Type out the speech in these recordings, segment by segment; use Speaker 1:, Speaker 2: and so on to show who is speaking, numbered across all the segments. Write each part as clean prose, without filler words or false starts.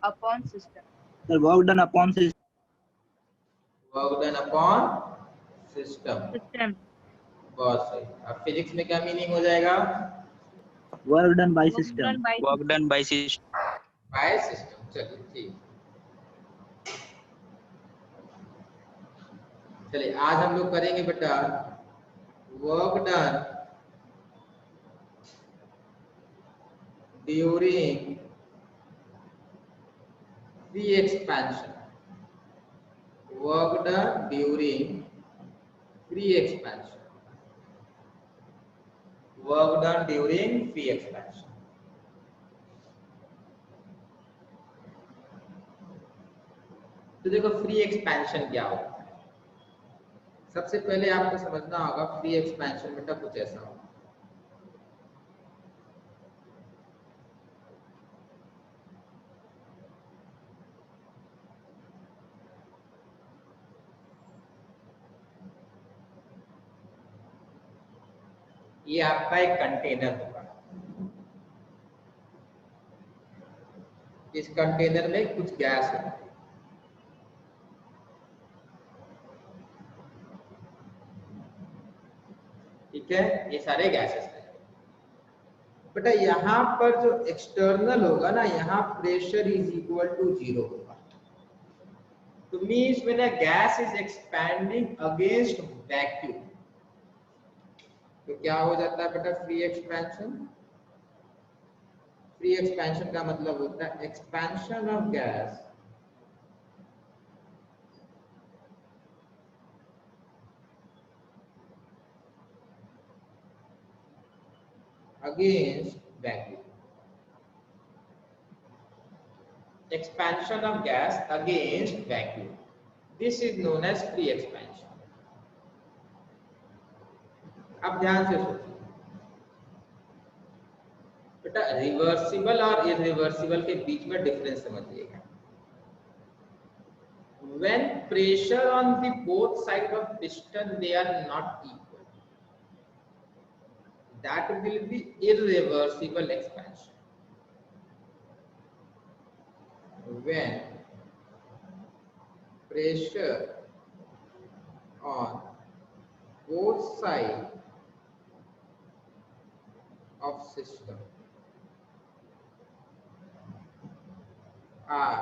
Speaker 1: Upon system.
Speaker 2: Sir work done upon system.
Speaker 3: Work done upon system,
Speaker 1: system
Speaker 3: बहुत सही। अब physics में क्या मीनिंग हो जाएगा?
Speaker 2: Work done by system.
Speaker 4: Work done by system.
Speaker 3: By system. चलिए ठीक। चलिए आज हम लोग करेंगे बेटा work done during free expansion. Work done during free expansion. Work done during free expansion. तो देखो फ्री एक्सपेंशन क्या होता है। सबसे पहले आपको समझना होगा फ्री एक्सपेंशन बेटा कुछ ऐसा होगा। ये आपका एक कंटेनर होगा। इस कंटेनर में कुछ गैस है। ठीक है, ये सारे गैसेस हैं। बेटा यहाँ पर जो एक्सटर्नल होगा ना, यहाँ प्रेशर इज इक्वल टू 0 होगा। तो means when a gas is expanding against vacuum, तो क्या हो जाता है बेटा फ्री एक्सपेंशन। फ्री एक्सपेंशन का मतलब होता है expansion of gas against vacuum. Expansion of gas against vacuum. This is known as free expansion. अब ध्यान से सोचिए बेटा, रिवर्सिबल और इरिवर्सिबल के बीच में डिफरेंस समझिएगा। When pressure on the both side of piston they are not equal, that will be irreversible expansion. When pressure on both sides of system are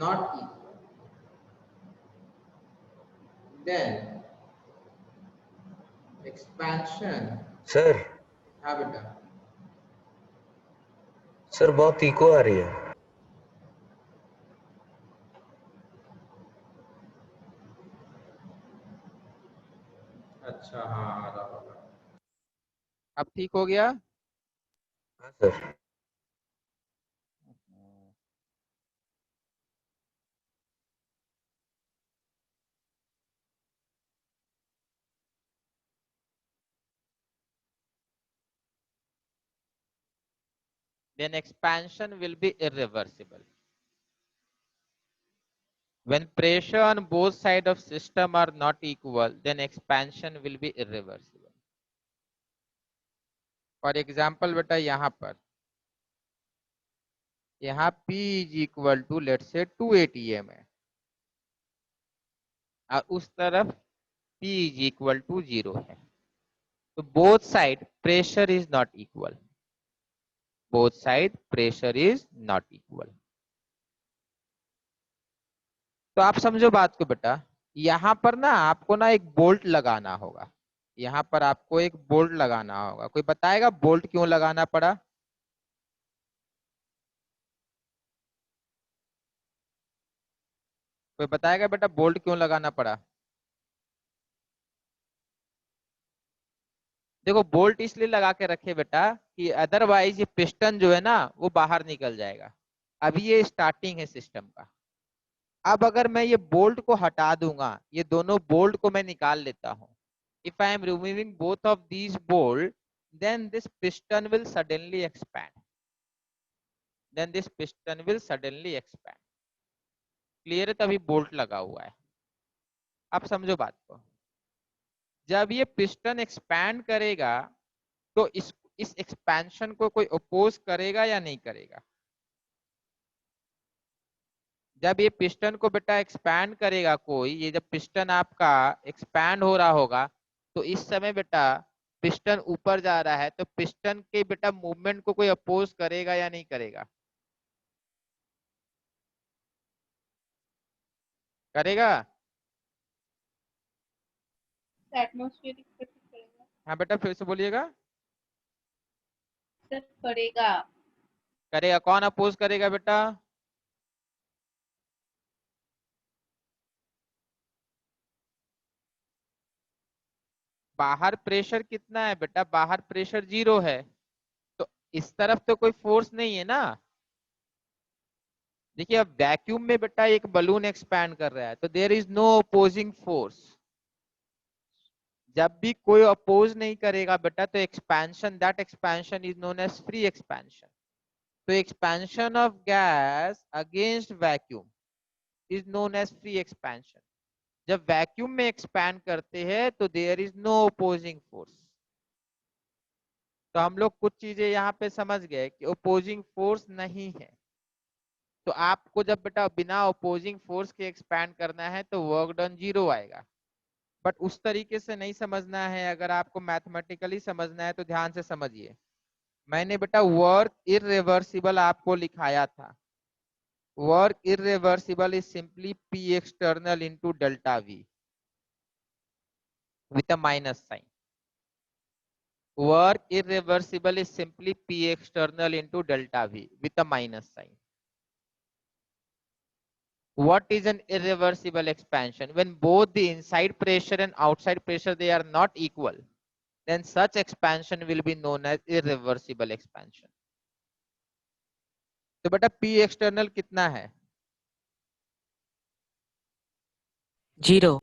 Speaker 3: not equal, then expansion।
Speaker 5: Sir
Speaker 3: हाँ बेटा।
Speaker 5: Sir बहुत eco आ रही है।
Speaker 3: अच्छा हाँ आ रहा होगा। अब ठीक हो गया?
Speaker 5: हाँ sir.
Speaker 3: Then expansion will be irreversible. When pressure on both sides of system are not equal, then expansion will be irreversible. For example बेटा यहाँ पर, यहाँ P is equal to let's say 2 atm है और उस तरफ P is equal to 0 है। तो both side pressure is not equal. Both side pressure is not equal. तो आप समझो बात को बेटा, यहाँ पर ना आपको ना एक बोल्ट लगाना होगा। यहाँ पर आपको एक बोल्ट लगाना होगा। कोई बताएगा बोल्ट क्यों लगाना पड़ा? कोई बताएगा बेटा बोल्ट क्यों लगाना पड़ा? देखो बोल्ट इसलिए लगा के रखे बेटा कि अदरवाइज ये पिस्टन जो है ना वो बाहर निकल जाएगा। अभी ये स्टार्टिंग है सिस्टम का। अब अगर मैं ये बोल्ट को हटा दूंगा, ये दोनों बोल्ट को मैं निकाल लेता हूं, if I am removing both of these bolt, then this piston will suddenly expand. Then this piston will suddenly expand. Clear है? तभी बोल्ट लगा हुआ है। आप समझो बात को। जब ये पिस्टन एक्सपैंड करेगा तो इस एक्सपेंशन को कोई अपोज करेगा या नहीं करेगा? जब ये पिस्टन को बेटा एक्सपैंड करेगा कोई, ये जब पिस्टन आपका एक्सपैंड हो रहा होगा तो इस समय बेटा पिस्टन ऊपर जा रहा है, तो पिस्टन के बेटा मूवमेंट को कोई अपोज करेगा या नहीं करेगा? करेगा।
Speaker 1: एटमॉस्फेरिक प्रेशर करेगा।
Speaker 3: हाँ बेटा फिर से बोलिएगा।
Speaker 1: सर करेगा।
Speaker 3: करेगा। कौन अपोज करेगा बेटा? बाहर प्रेशर कितना है बेटा? बाहर प्रेशर 0 है, तो इस तरफ तो कोई फोर्स नहीं है ना। देखिए अब वैक्यूम में बेटा एक बलून एक्सपैंड कर रहा है तो there is no opposing force. जब भी कोई अपोज नहीं करेगा बेटा तो expansion, that expansion is known as free expansion. तो expansion of gas against vacuum is known as free expansion. जब वैक्यूम में एक्सपैंड करते हैं तो there is no opposing force. तो हम लोग कुछ चीजें यहाँ पे समझ गए कि अपोजिंग फोर्स नहीं है। तो आपको जब बेटा बिना अपोजिंग फोर्स के एक्सपैंड करना है तो वर्क डन 0 आएगा। बट उस तरीके से नहीं समझना है, अगर आपको मैथमेटिकली समझना है तो ध्यान से समझिए। मैंने बेटा वर्क इररिवर्सिबल आपको लिखाया था। Work irreversible is simply P external into delta V with a minus sign. Work irreversible is simply P external into delta V with a minus sign. What is an irreversible expansion? When both the inside pressure and outside pressure they are not equal, then such expansion will be known as irreversible expansion. तो बेटा P external कितना है?
Speaker 4: 0.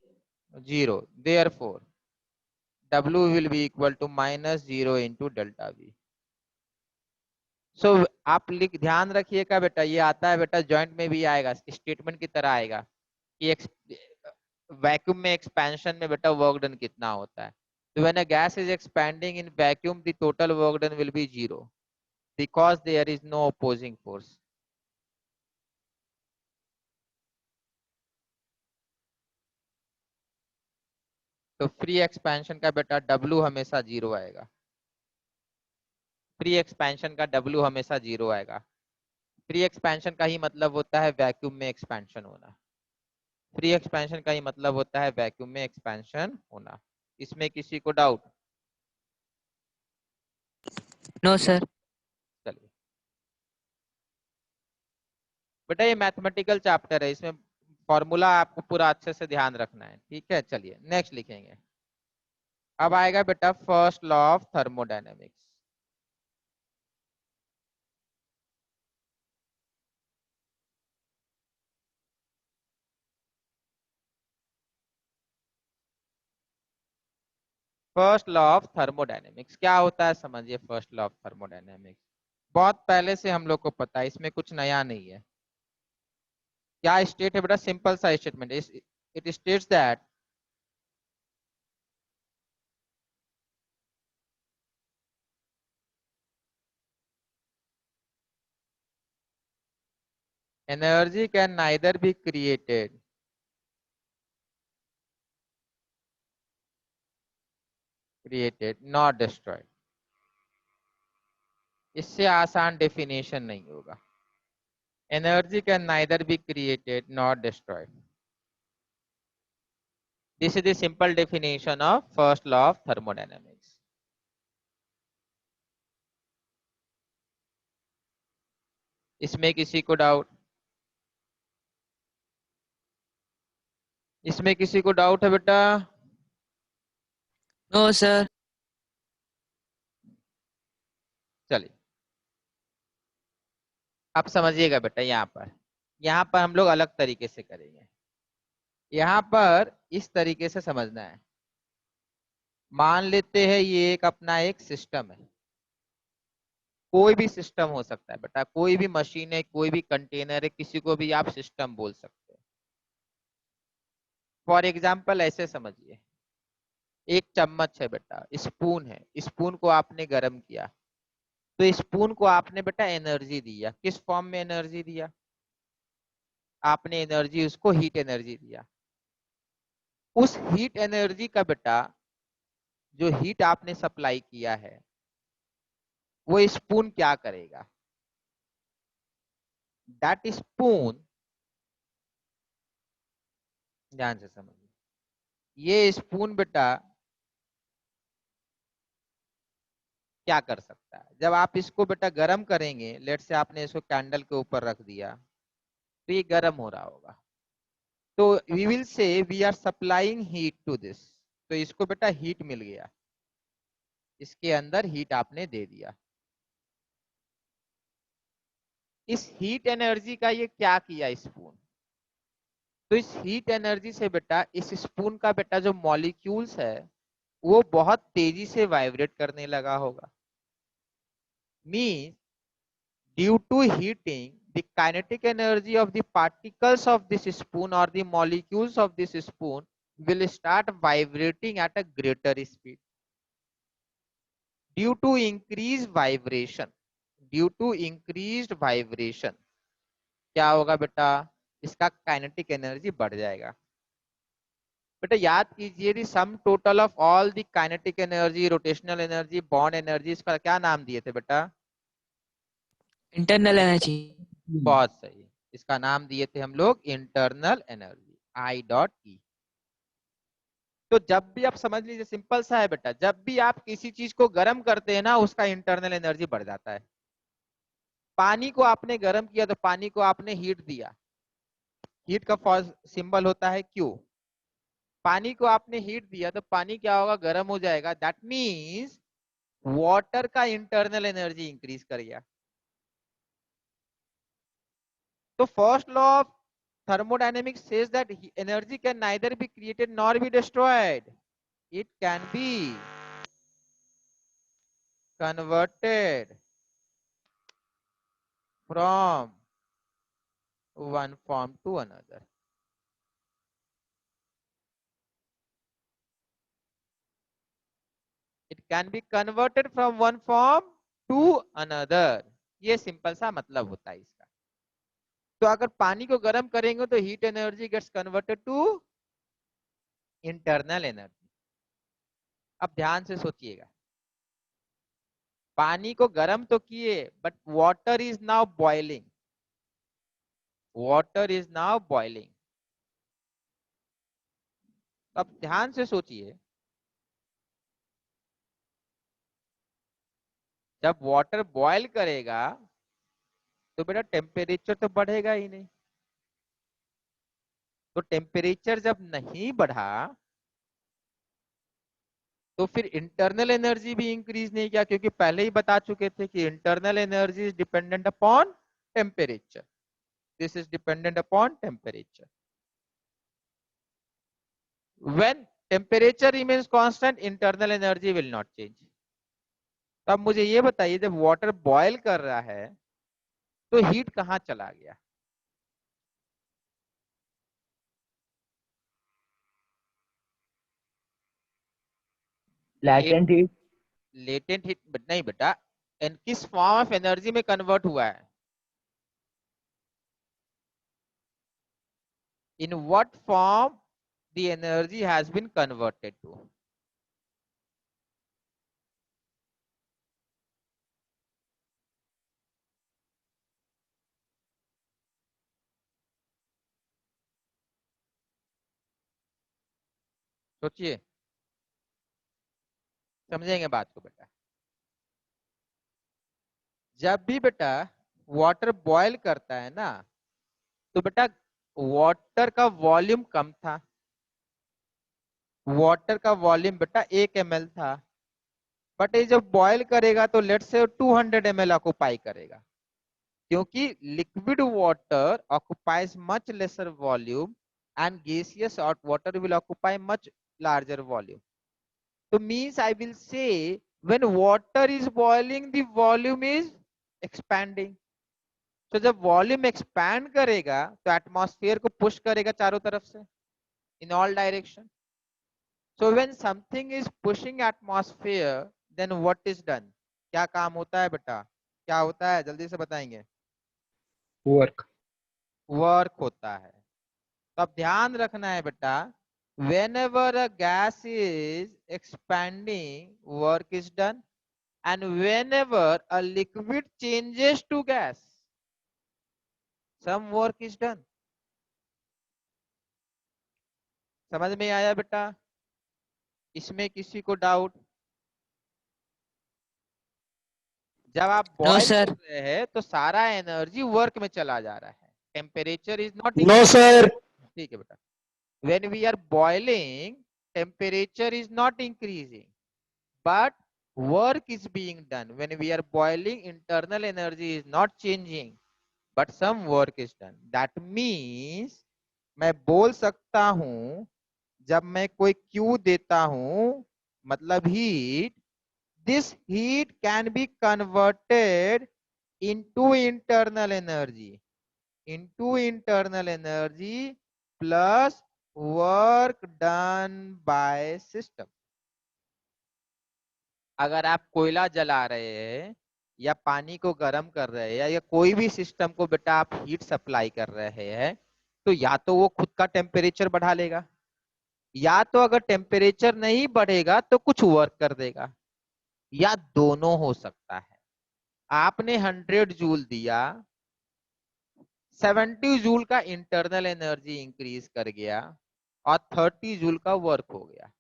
Speaker 3: 0. Therefore, W will be equal to minus 0 into delta V. So आप लिख ध्यान रखिएगा बेटा, ये आता है बेटा जॉइंट में भी आएगा, स्टेटमेंट की तरह आएगा कि वैक्यूम में एक्सपेंशन में बेटा वर्क डन कितना होता है। तो when a gas is expanding in vacuum the total work done will be 0 because there is no opposing force. तो फ्री एक्सपेंशन का बेटा W हमेशा 0 आएगा। फ्री एक्सपेंशन का W हमेशा 0 आएगा। फ्री एक्सपेंशन का ही मतलब होता है वैक्यूम में एक्सपेंशन होना। फ्री एक्सपेंशन का ही मतलब होता है वैक्यूम में एक्सपेंशन होना। इसमें किसी को डाउट?
Speaker 4: No, sir.
Speaker 3: चलिए बेटा ये मैथमेटिकल चैप्टर है, इसमें फॉर्मूला आपको पूरा अच्छे से ध्यान रखना है, ठीक है। चलिए नेक्स्ट लिखेंगे। अब आएगा बेटा first law of thermodynamics. First law of thermodynamics क्या होता है समझिए। फर्स्ट लॉ ऑफ थर्मोडायनेमिक्स बहुत पहले से हम लोग को पता है, इसमें कुछ नया नहीं है। क्या स्टेट है बेटा? सिंपल सा statement. It states that energy can neither be created nor destroyed। इससे आसान डेफिनेशन नहीं होगा। Energy can neither be created nor destroyed. This is the simple definition of first law of thermodynamics. इसमें किसी को डाउट? इसमें किसी को डाउट है बेटा?
Speaker 4: No, sir.
Speaker 3: चलिए आप समझिएगा बेटा, यहाँ पर हम लोग अलग तरीके से करेंगे। यहाँ पर इस तरीके से समझना है। मान लेते हैं ये एक अपना एक सिस्टम है, कोई भी सिस्टम हो सकता है बेटा, कोई भी मशीन है, कोई भी कंटेनर है, किसी को भी आप सिस्टम बोल सकते हैं। फॉर एग्जाम्पल ऐसे समझिए, एक चम्मच है बेटा, स्पून है, स्पून को आपने गर्म किया तो स्पून को आपने बेटा एनर्जी दिया। किस फॉर्म में एनर्जी दिया? आपने एनर्जी उसको हीट एनर्जी दिया। उस हीट एनर्जी का बेटा जो हीट आपने सप्लाई किया है वो स्पून क्या करेगा? दैट स्पून, ध्यान से समझिए, ये स्पून बेटा क्या कर सकता है? जब आप इसको बेटा गर्म करेंगे, लेट से आपने इसको कैंडल के ऊपर रख दिया तो ये गर्म हो रहा होगा, तो we will say we are supplying heat to this. तो इसको बेटा हीट मिल गया, इसके अंदर हीट आपने दे दिया। इस हीट एनर्जी का ये क्या किया स्पून? तो इस हीट एनर्जी से बेटा इस स्पून का बेटा जो मॉलिक्यूल्स है वो बहुत तेजी से वाइब्रेट करने लगा होगा। Mean due to heating, the kinetic energy of the particles of this spoon or the molecules of this spoon will start vibrating at a greater speed. Due to increased vibration, due to increased vibration, क्या होगा बेटा? इसका kinetic energy बढ़ जाएगा। बेटा याद कीजिए the sum total of all the kinetic energy, rotational energy, bond energy, इसका क्या नाम दिए थे बेटा?
Speaker 4: Internal energy.
Speaker 3: बहुत सही, इसका नाम दिए थे हम लोग internal energy, I dot E. तो जब भी आप समझ लीजिए, सिंपल सा है बेटा, जब भी आप किसी चीज को गर्म करते हैं ना उसका इंटरनल एनर्जी बढ़ जाता है। पानी को आपने गर्म किया तो पानी को आपने हीट दिया, हीट का सिंबल होता है क्यू। पानी को आपने हीट दिया तो पानी क्या होगा? गर्म हो जाएगा। दैट मीन्स वाटर का इंटरनल एनर्जी इंक्रीज कर गया। तो first law of thermodynamics says that energy can neither be created nor be destroyed. It can be converted from one form to another. It can be converted from one form to another. ये simple सा मतलब होता है इसका। तो अगर पानी को गर्म करेंगे तो heat energy gets converted to internal energy. अब ध्यान से सोचिएगा, पानी को गर्म तो किए but water is now boiling, water is now boiling. अब ध्यान से सोचिए, जब वाटर बॉयल करेगा तो बेटा टेम्परेचर तो बढ़ेगा ही नहीं। तो टेम्परेचर जब नहीं बढ़ा तो फिर इंटरनल एनर्जी भी इंक्रीज नहीं किया, क्योंकि पहले ही बता चुके थे कि internal energy is dependent upon temperature. This is dependent upon temperature. When temperature remains constant, internal energy will not change. तो अब मुझे ये बताइए, जब वाटर बॉयल कर रहा है तो हीट कहां चला गया?
Speaker 2: Latent heat.
Speaker 3: लेटेंट हीट नहीं बेटा, किस फॉर्म ऑफ एनर्जी में कन्वर्ट हुआ है? In what form the energy has been converted to? सोचिए, समझेंगे बात को बेटा। जब भी बेटा वाटर बॉयल करता है ना तो बेटा वाटर का वॉल्यूम कम था, वाटर का वॉल्यूम बेटा 1 ml था, बट ये जब बॉयल करेगा तो लेट से 200 ml ऑक्युपाई करेगा, क्योंकि liquid water occupies much lesser volume and gaseous water will occupy much larger volume. तो means I will say when water is boiling the volume is expanding। तो जब वॉल्यूम एक्सपैंड करेगा तो atmosphere को push करेगा चारों तरफ से, in all direction. So when something is pushing atmosphere then what is done? क्या काम होता है बेटा? क्या होता है जल्दी से बताएंगे?
Speaker 5: वर्क।
Speaker 3: वर्क होता है। तो अब ध्यान रखना है बेटा, whenever a gas is expanding, work is done, and whenever a liquid changes to gas, some work is done. समझ में आया बेटा? इसमें किसी को डाउट? जब आप
Speaker 4: No,
Speaker 3: बॉयल
Speaker 4: sir.
Speaker 3: कर रहे हैं तो सारा एनर्जी वर्क में चला जा रहा है, temperature is not
Speaker 6: No, sir.
Speaker 3: ठीक है बेटा। when we are boiling, temperature is not increasing, but work is being done. When we are boiling, internal energy is not changing, but some work is done. That means मैं बोल सकता हूं, जब मैं कोई Q देता हूं, मतलब heat, this heat can be converted into internal energy plus work done by system. अगर आप कोयला जला रहे हैं या पानी को गर्म कर रहे हैं या कोई भी सिस्टम को बेटा आप हीट सप्लाई कर रहे हैं, तो या तो वो खुद का टेम्परेचर बढ़ा लेगा, या तो अगर टेम्परेचर नहीं बढ़ेगा तो कुछ वर्क कर देगा, या दोनों हो सकता है। आपने 100 जूल दिया, 70 जूल का इंटरनल एनर्जी इंक्रीज कर गया और 30 जूल का वर्क हो गया।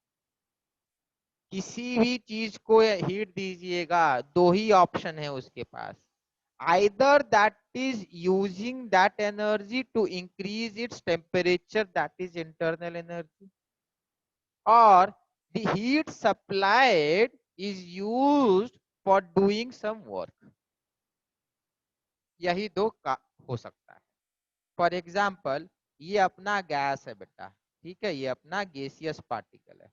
Speaker 3: किसी भी चीज को हीट दीजिएगा, दो ही ऑप्शन है उसके पास, either that is using that energy to increase its temperature, that is internal energy, और the heat supplied is used for doing some work. यही दो का हो सकता है। फॉर एग्जाम्पल, ये अपना गैस है बेटा, ठीक है, ये अपना गैसियस पार्टिकल है,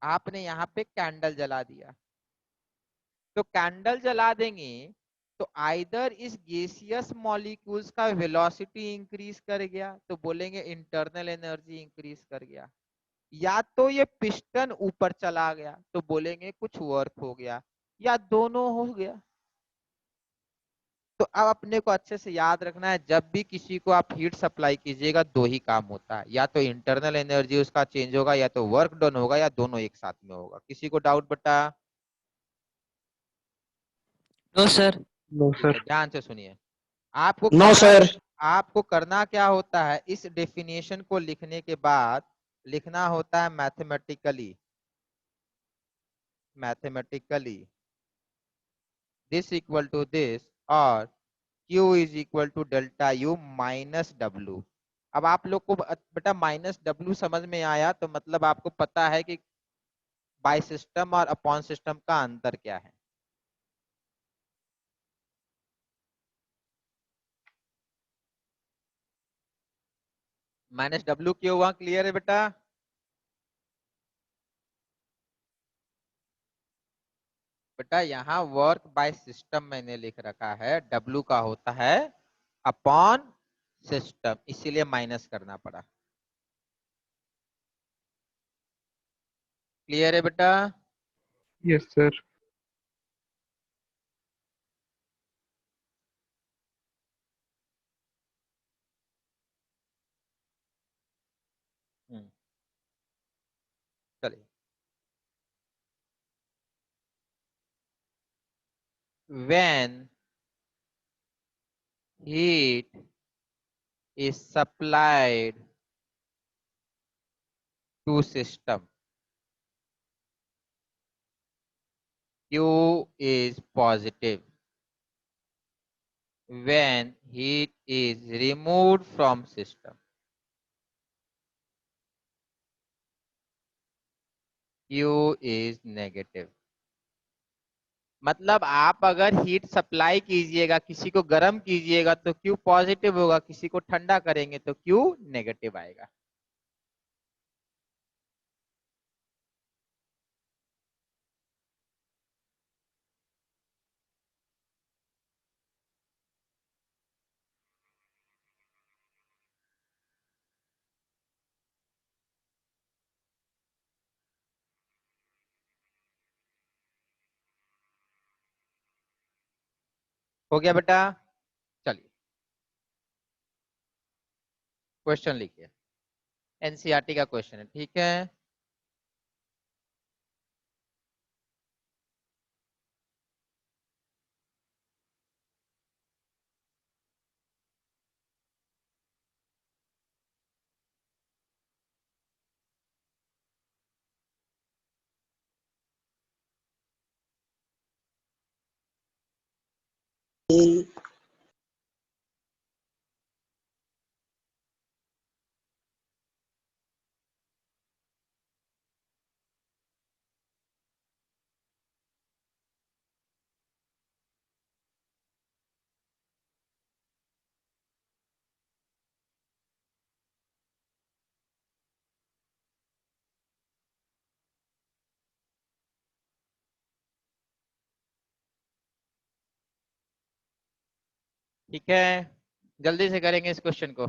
Speaker 3: आपने यहाँ पे कैंडल जला दिया, तो कैंडल जला देंगे तो आइदर इस गैसियस मॉलिक्यूल्स का वेलोसिटी इंक्रीज कर गया तो बोलेंगे इंटरनल एनर्जी इंक्रीज कर गया, या तो ये पिस्टन ऊपर चला गया तो बोलेंगे कुछ वर्क हो गया, या दोनों हो गया। तो अब अपने को अच्छे से याद रखना है, जब भी किसी को आप हीट सप्लाई कीजिएगा दो ही काम होता है, या तो इंटरनल एनर्जी उसका चेंज होगा, या तो वर्क डन होगा, या दोनों एक साथ में होगा। किसी को डाउट बेटा?
Speaker 4: No, sir.
Speaker 6: No,
Speaker 3: ठीक
Speaker 6: sir.
Speaker 3: है, ध्यान से सुनिए। आपको
Speaker 6: No,
Speaker 3: करना
Speaker 6: sir.
Speaker 3: आपको करना क्या होता है, इस डेफिनेशन को लिखने के बाद लिखना होता है mathematically this equal to this, और Q is equal to delta U minus W। अब आप लोग को बेटा माइनस W समझ में आया तो मतलब आपको पता है कि बाय सिस्टम और अपॉन सिस्टम का अंतर क्या है। माइनस W क्यों हुआ, क्लियर है बेटा? बेटा यहाँ वर्क बाय सिस्टम मैंने लिख रखा है, W का होता है अपॉन सिस्टम, इसीलिए माइनस करना पड़ा। क्लियर है बेटा?
Speaker 6: Yes, sir.
Speaker 3: चलिए, when heat is supplied to system, Q is positive. When heat is removed from system, Q is negative. मतलब आप अगर हीट सप्लाई कीजिएगा, किसी को गर्म कीजिएगा तो Q पॉजिटिव होगा, किसी को ठंडा करेंगे तो Q नेगेटिव आएगा। हो गया बेटा? चलिए, क्वेश्चन लिखिए, एनसीईआरटी का क्वेश्चन है, ठीक है। ठीक है, जल्दी से करेंगे इस क्वेश्चन को।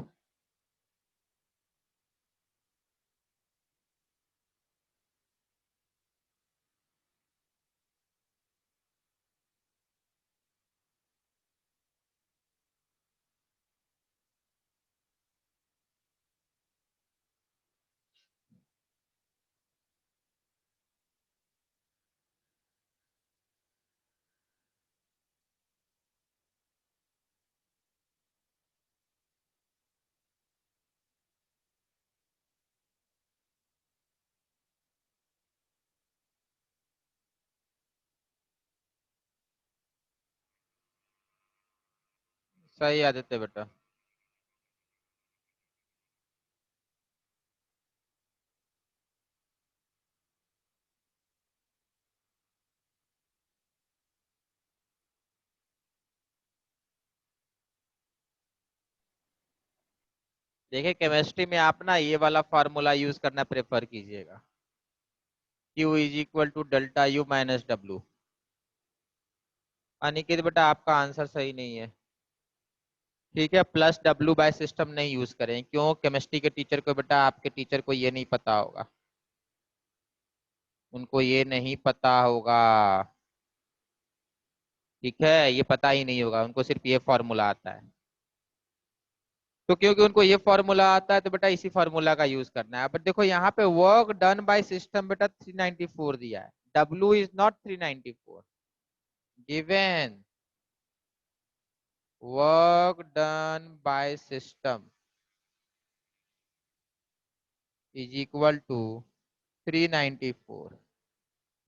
Speaker 3: सही आदित्य बेटा। देखिए केमिस्ट्री में आप ना ये वाला फॉर्मूला यूज करना प्रेफर कीजिएगा, Q is equal to delta U minus W. Aniket बेटा आपका आंसर सही नहीं है, ठीक है। प्लस डब्ल्यू बाय सिस्टम नहीं यूज करें, क्यों? केमिस्ट्री के टीचर को बेटा, आपके टीचर को ये नहीं पता होगा, उनको ये नहीं पता होगा, ठीक है, ये पता ही नहीं होगा उनको, सिर्फ ये फॉर्मूला आता है। तो क्योंकि उनको ये फॉर्मूला आता है तो बेटा इसी फॉर्मूला का यूज करना है। बट देखो यहाँ पे वर्क डन बाय सिस्टम बेटा 394 दिया है, W is not 394, given work done by system is equal to 394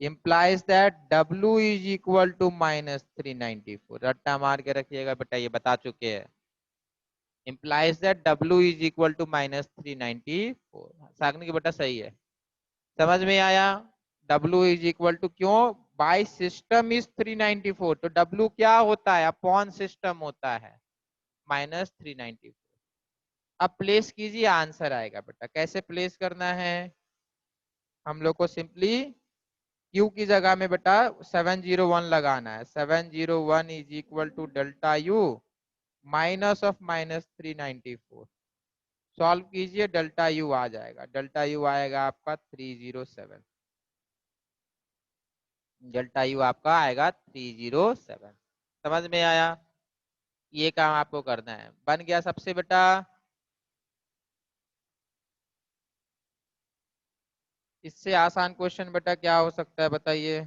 Speaker 3: implies that W is equal to minus 394। रट्टा मार के रखिएगा बेटा, ये बता चुके हैं, implies that W is equal to minus 394। सागनी की बेटा सही है, समझ में आया? W is equal to, क्यों? बाय सिस्टम इज 394, तो W क्या होता है? अपॉन सिस्टम होता है, माइनस 394। अब प्लेस कीजिए, आंसर आएगा बेटा। कैसे प्लेस करना है? हम लोग को सिंपली Q की जगह में बेटा 701 लगाना है, 701 is equal to delta U minus of minus 394। Solve कीजिए, डेल्टा यू आ जाएगा, डेल्टा यू आएगा आपका 307, डेल्टा यू आपका आएगा 307। समझ में आया? ये काम आपको करना है, बन गया सबसे बेटा। इससे आसान क्वेश्चन बेटा क्या हो सकता है बताइए?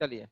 Speaker 3: चलिए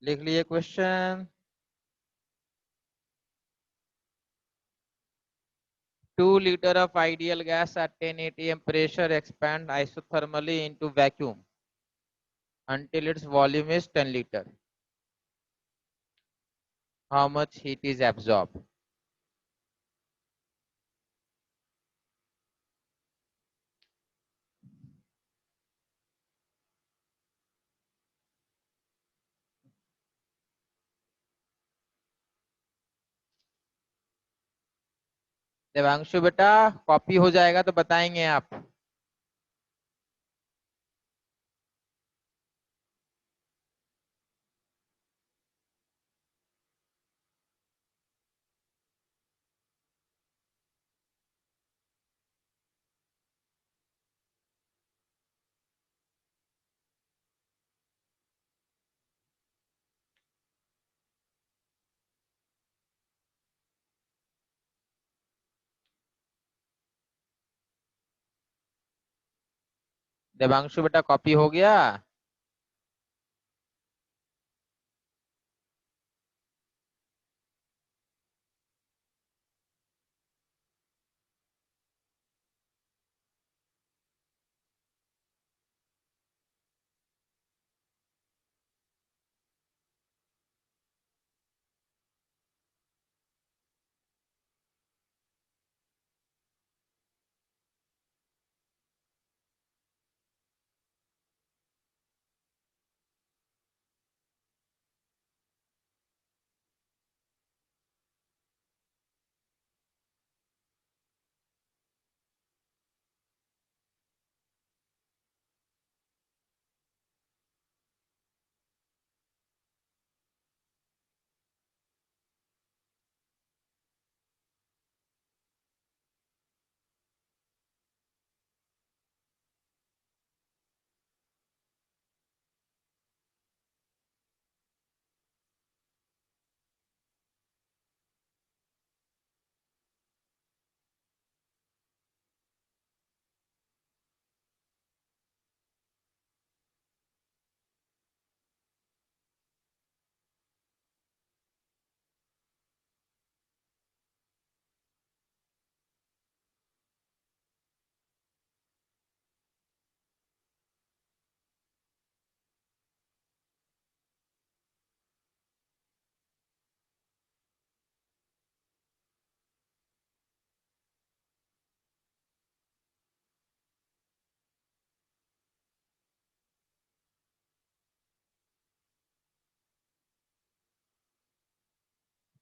Speaker 3: लिख लिए question. 2 liter of ideal gas at 10 atm pressure expand isothermally into vacuum until its volume is 10 liter. How much heat is absorbed? Devanshu बेटा कॉपी हो जाएगा तो बताएंगे आप। देवांशु बेटा कॉपी हो गया?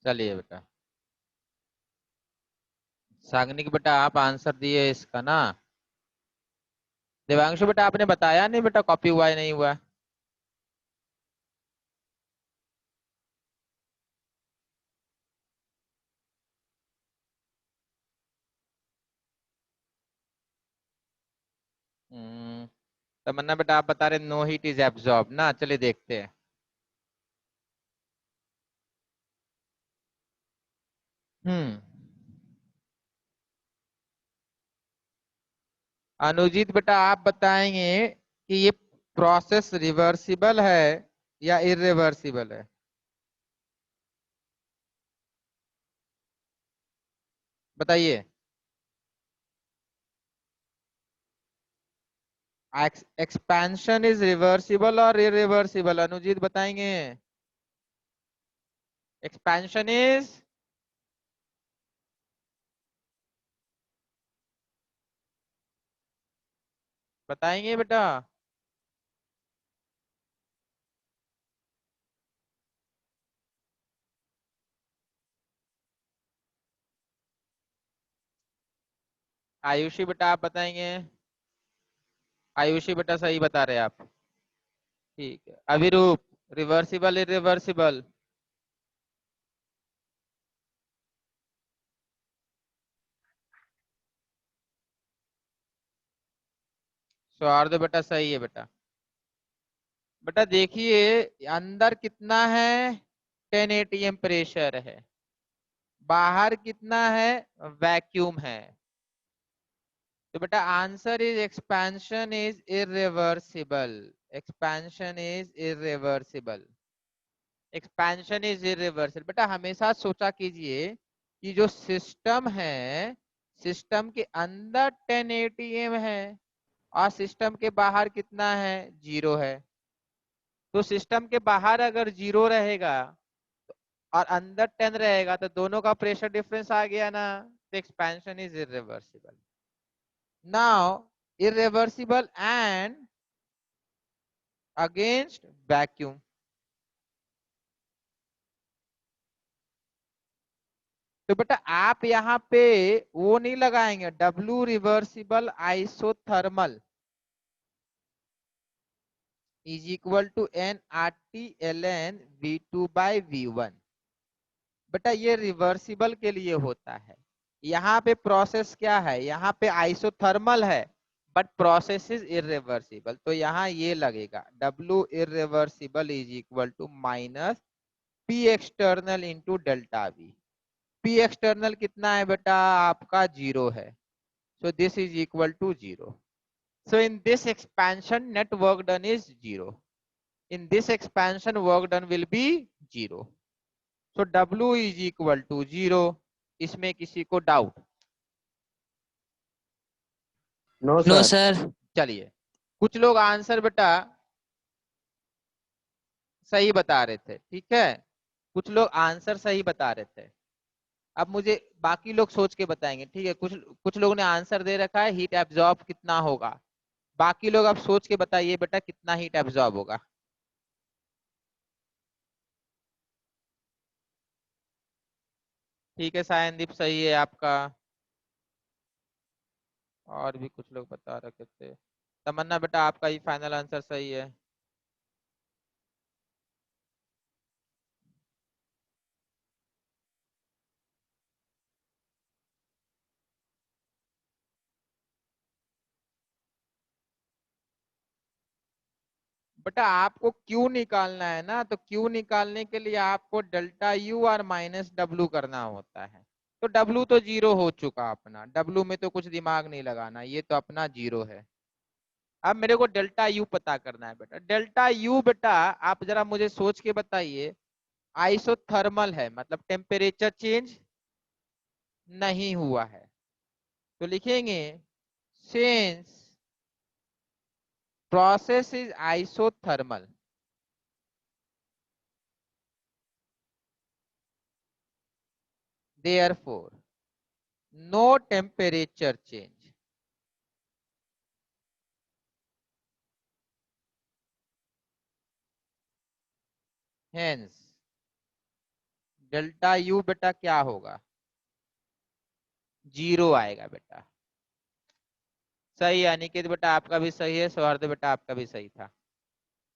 Speaker 3: चलिए बेटा साग्निक बेटा आप आंसर दिए इसका ना। देवांशु बेटा आपने बताया नहीं बेटा कॉपी हुआ है नहीं हुआ? तमन्ना बेटा आप बता रहे नो हीट इज एब्जॉर्ब ना। चलिए देखते हैं। हम्म अनुजीत बेटा आप बताएंगे कि ये प्रोसेस रिवर्सिबल है या इरिवर्सिबल है? बताइए। एक्सपेंशन इज रिवर्सिबल और इरिवर्सिबल? अनुजीत बताएंगे। एक्सपेंशन इज बताएंगे बेटा। आयुषी बेटा आप बताएंगे। आयुषी बेटा सही बता रहे हैं आप। ठीक है अभिरूप रिवर्सिबल इरिवर्सिबल? सौहार्द बेटा सही है बेटा। बेटा देखिए अंदर कितना है 10 atm प्रेशर है, बाहर कितना है वैक्यूम है। तो बेटा answer is expansion is irreversible. Expansion is irreversible. Expansion is irreversible. बेटा हमेशा सोचा कीजिए कि जो सिस्टम है, सिस्टम के अंदर 10 एटीएम है और सिस्टम के बाहर कितना है, 0 है। तो सिस्टम के बाहर अगर 0 रहेगा और अंदर 10 रहेगा तो दोनों का प्रेशर डिफरेंस आ गया ना, तो expansion is irreversible. Now irreversible and against vacuum. तो बेटा आप यहाँ पे वो नहीं लगाएंगे, W reversible isothermal is equal to NRT ln V2 बाई V1। बेटा ये रिवर्सिबल के लिए होता है। यहाँ पे प्रोसेस क्या है, यहाँ पे आइसोथर्मल है बट प्रोसेस इज इरिवर्सिबल, तो यहाँ ये लगेगा W irreversible is equal to minus P external into delta V। P external कितना है बेटा आपका, 0 है, so this is equal to 0. So in this expansion net work done is 0. In this expansion work done will be 0. So W is equal to 0. इसमें किसी को doubt?
Speaker 5: No
Speaker 4: No,
Speaker 5: sir.
Speaker 4: sir.
Speaker 3: चलिए, कुछ लोग आंसर बेटा सही बता रहे थे, ठीक है, कुछ लोग आंसर सही बता रहे थे। अब मुझे बाकी लोग सोच के बताएंगे, ठीक है। कुछ लोगों ने आंसर दे रखा है हीट एब्जॉर्ब कितना होगा, बाकी लोग अब सोच के बताइए बेटा कितना हीट एब्जॉर्ब होगा। ठीक है सायनदीप, सही है आपका। और भी कुछ लोग बता रखे थे। तमन्ना बेटा आपका ही फाइनल आंसर सही है। बेटा आपको क्यू निकालना है ना, तो क्यू निकालने के लिए आपको डेल्टा यू और माइनस डब्लू करना होता है। तो डब्लू तो 0 हो चुका अपना, डब्लू में तो कुछ दिमाग नहीं लगाना, ये तो अपना 0 है। अब मेरे को डेल्टा यू पता करना है बेटा। डेल्टा यू बेटा आप जरा मुझे सोच के बताइए, आइसोथर्मल है मतलब टेम्परेचर चेंज नहीं हुआ है, तो लिखेंगे since process is isothermal therefore no temperature change। Hence delta U बेटा क्या होगा, 0 आएगा बेटा। सही है अनिकेत बेटा, आपका भी सही है। सौहार्द बेटा आपका भी सही था।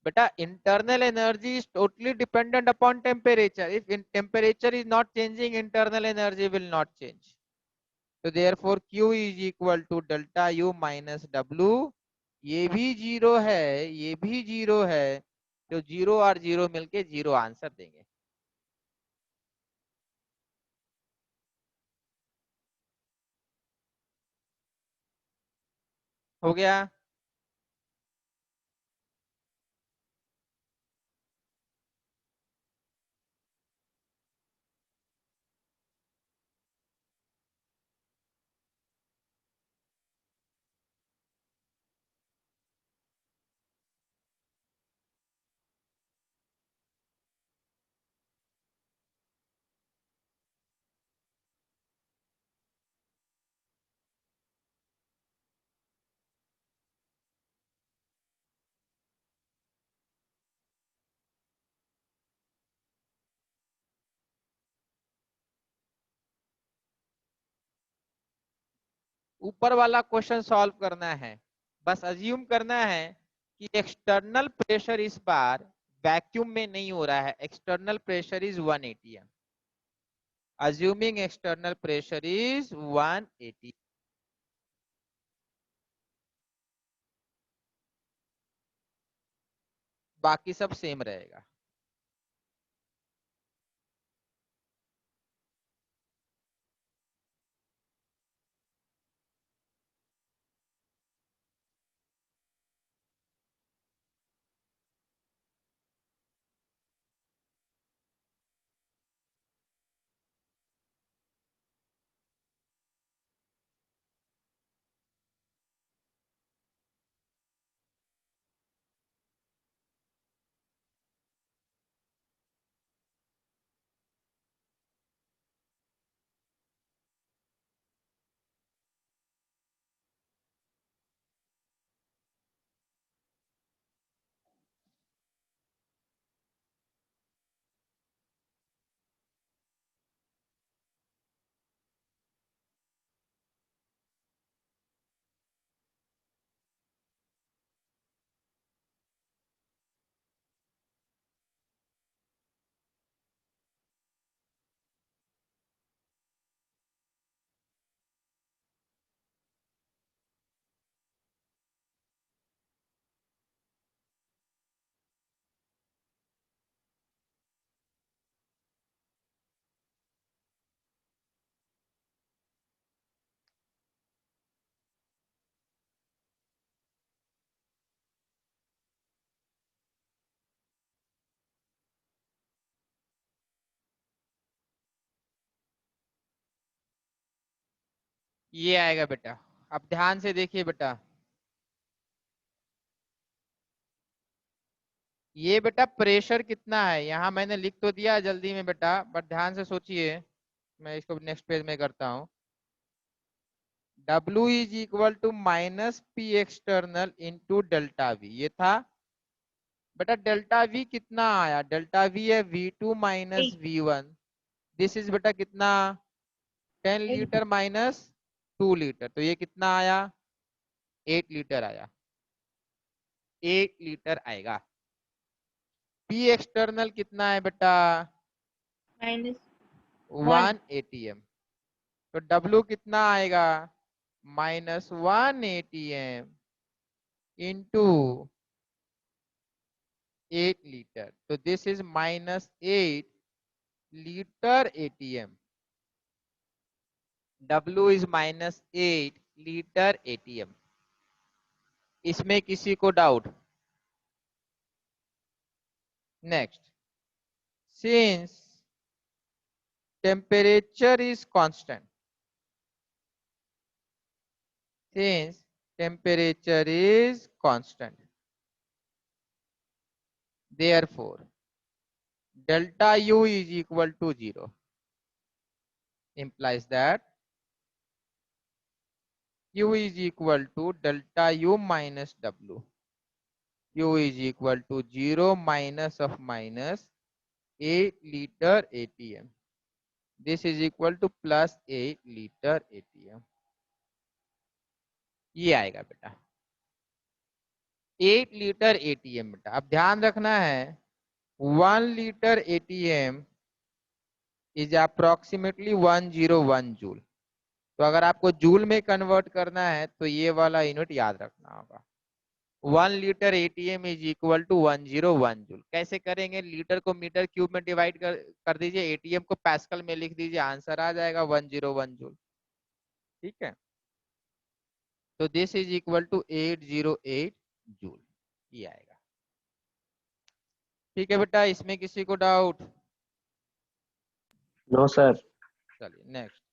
Speaker 3: बेटा internal energy is totally dependent upon temperature. If temperature is not changing, internal energy will not change. तो therefore Q is equal to delta U minus W. ये भी 0 है, ये भी 0 है, तो 0 और 0 मिलके 0 आंसर देंगे। हो गया। ऊपर वाला क्वेश्चन सॉल्व करना है, बस अज्यूम करना है कि एक्सटर्नल प्रेशर इस बार वैक्यूम में नहीं हो रहा है, external pressure is 180। Assuming external pressure is 180, बाकी सब सेम रहेगा। ये आएगा बेटा। अब ध्यान से देखिए बेटा, ये बेटा प्रेशर कितना है, यहाँ मैंने लिख तो दिया जल्दी में बेटा, बट ध्यान से सोचिए। मैं इसको नेक्स्ट पेज में करता हूँ। W is equal to minus P external into delta V, ये था बेटा। डेल्टा वी कितना आया, डेल्टा वी है V2 minus V1। This is बेटा कितना, 10 लीटर माइनस 2 लीटर, तो ये कितना आया, 8 लीटर आया, 8 लीटर आएगा। पी एक्सटर्नल कितना है बेटा,
Speaker 1: -1
Speaker 3: 1 ATM, तो W कितना आएगा, -1 ATM इंटू 8 लीटर, तो this is -8 litre ATM। W is -8 litre ATM। इसमें किसी को doubt? Next, since temperature is constant, since temperature is constant, therefore delta U is equal to 0, implies that Q is equal to delta U minus W. U is equal to 0 minus of minus 8 liter ATM. This is equal to plus 8 liter ATM. ये आएगा बेटा 8 litre ATM बेटा। अब ध्यान रखना है 1 litre ATM is approximately 101 joule. तो अगर आपको जूल में कन्वर्ट करना है तो ये वाला यूनिट याद रखना होगा। 1 litre ATM is equal to 101 joule. कैसे करेंगे, लीटर को मीटर क्यूब में डिवाइड कर दीजिए, ATM को पैस्कल में लिख दीजिए, आंसर आ जाएगा 101 जूल। ठीक है, तो this is equal to 808 joule, ये आएगा। ठीक है बेटा, इसमें किसी को डाउट?
Speaker 7: No sir.
Speaker 3: चलिए नेक्स्ट।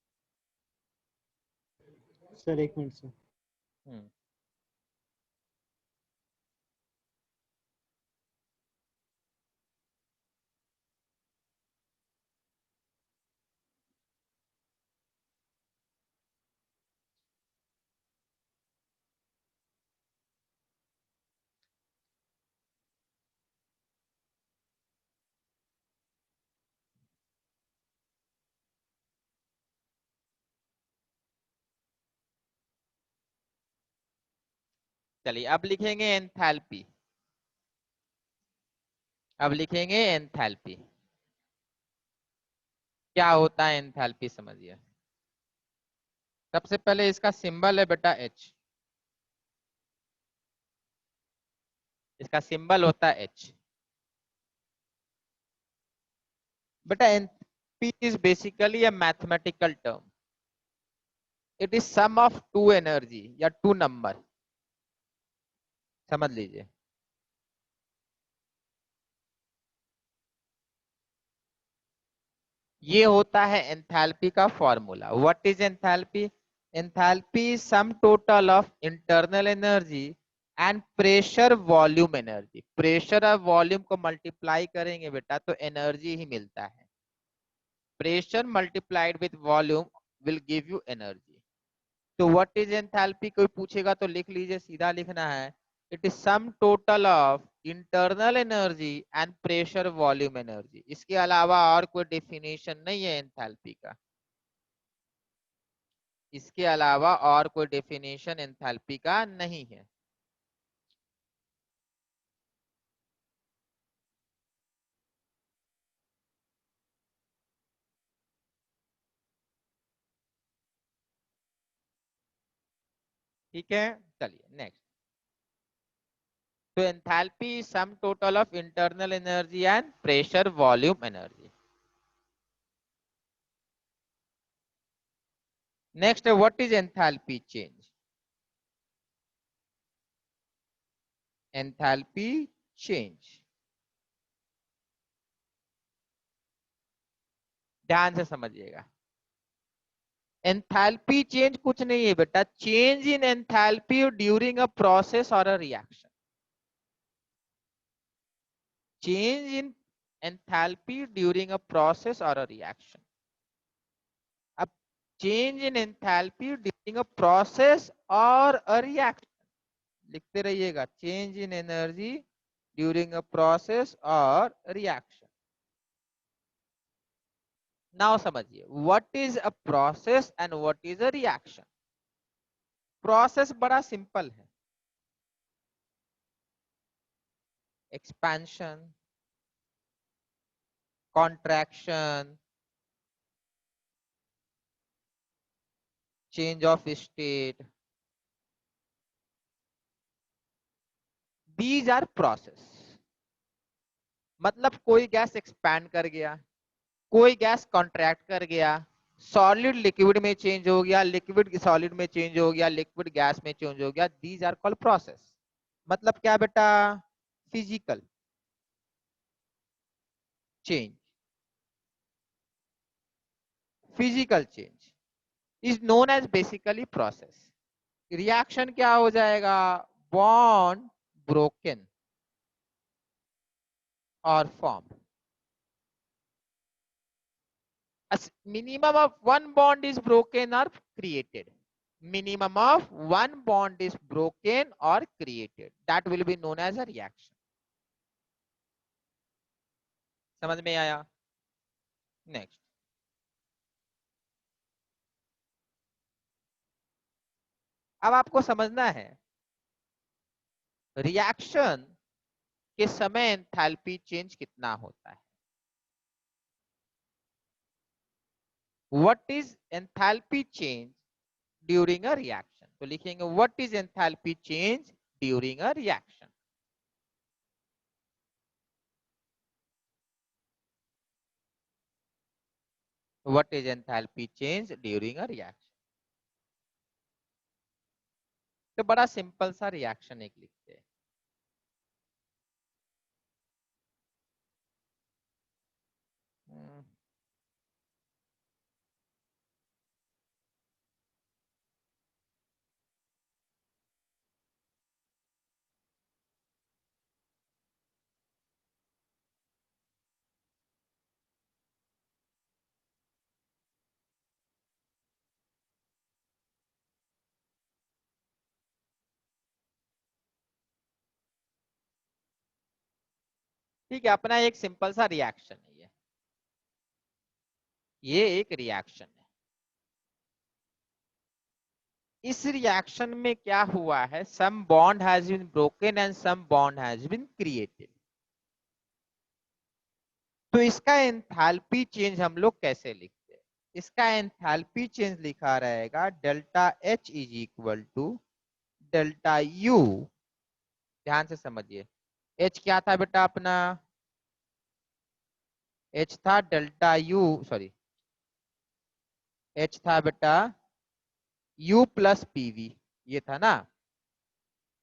Speaker 7: सर एक मिनट सर।
Speaker 3: चलिए अब लिखेंगे एंथैल्पी। अब लिखेंगे एंथैल्पी। क्या होता है एंथैल्पी, समझिए। सबसे पहले इसका सिंबल है बेटा H, इसका सिंबल होता है H। बेटा enthalpy is basically a mathematical term, it is sum of two energy या टू नंबर, समझ लीजिए। ये होता है एंथैल्पी का formula. What is enthalpy? Enthalpy is sum total of internal energy and pressure volume energy. Pressure और volume को multiply करेंगे बेटा तो एनर्जी ही मिलता है। Pressure multiplied with volume will give you energy. तो व्हाट इज एंथैल्पी कोई पूछेगा तो लिख लीजिए, सीधा लिखना है it is sum total of internal energy and pressure volume energy. इसके अलावा और कोई डेफिनेशन नहीं है एंथैल्पी का, इसके अलावा और कोई डेफिनेशन एंथैल्पी का नहीं है। ठीक है, चलिए नेक्स्ट। तो enthalpy is sum total of internal energy and pressure volume energy. Next, what is enthalpy change? Enthalpy change, ध्यान से समझिएगा। एंथैल्पी चेंज कुछ नहीं है बेटा, change in enthalpy during a process और a reaction. Change in enthalpy during a process और a reaction. अब change in enthalpy during a process और अ रिएक्शन लिखते रहिएगा, change in energy during a process और रिएक्शन। नाउ समझिए what is a process and what is a reaction. Process बड़ा simple है, expansion, contraction, change of state, these are process. मतलब कोई gas expand कर गया, कोई गैस कॉन्ट्रैक्ट कर गया, सॉलिड लिक्विड में चेंज हो गया, लिक्विड सॉलिड में चेंज हो गया, लिक्विड गैस में चेंज हो गया, दीज आर कॉल्ड प्रोसेस। मतलब क्या बेटा, physical change, physical change is known as basically process. Reaction क्या हो जाएगा, बॉन्ड ब्रोकन और form. Minimum of one bond is broken or created. Minimum of one bond is broken or created. That will be known as a reaction. समझ में आया? Next. अब आपको समझना है रिएक्शन के समय एंथैल्पी चेंज कितना होता है। What is enthalpy change during a reaction? तो लिखेंगे what is enthalpy change during a reaction. What is enthalpy change during a reaction? तो बड़ा सिंपल सा रिएक्शन एक लिखते हैं। ठीक है, अपना एक सिंपल सा रिएक्शन है ये एक रिएक्शन है। इस रिएक्शन में क्या हुआ है, some bond has been broken and some bond has been created. तो इसका एंथैल्पी चेंज हम लोग कैसे लिखते हैं, इसका एंथैल्पी चेंज लिखा रहेगा delta H is equal to delta U। ध्यान से समझिए, H क्या था बेटा अपना, H था डेल्टा U, सॉरी H था बेटा U प्लस PV, ये था ना।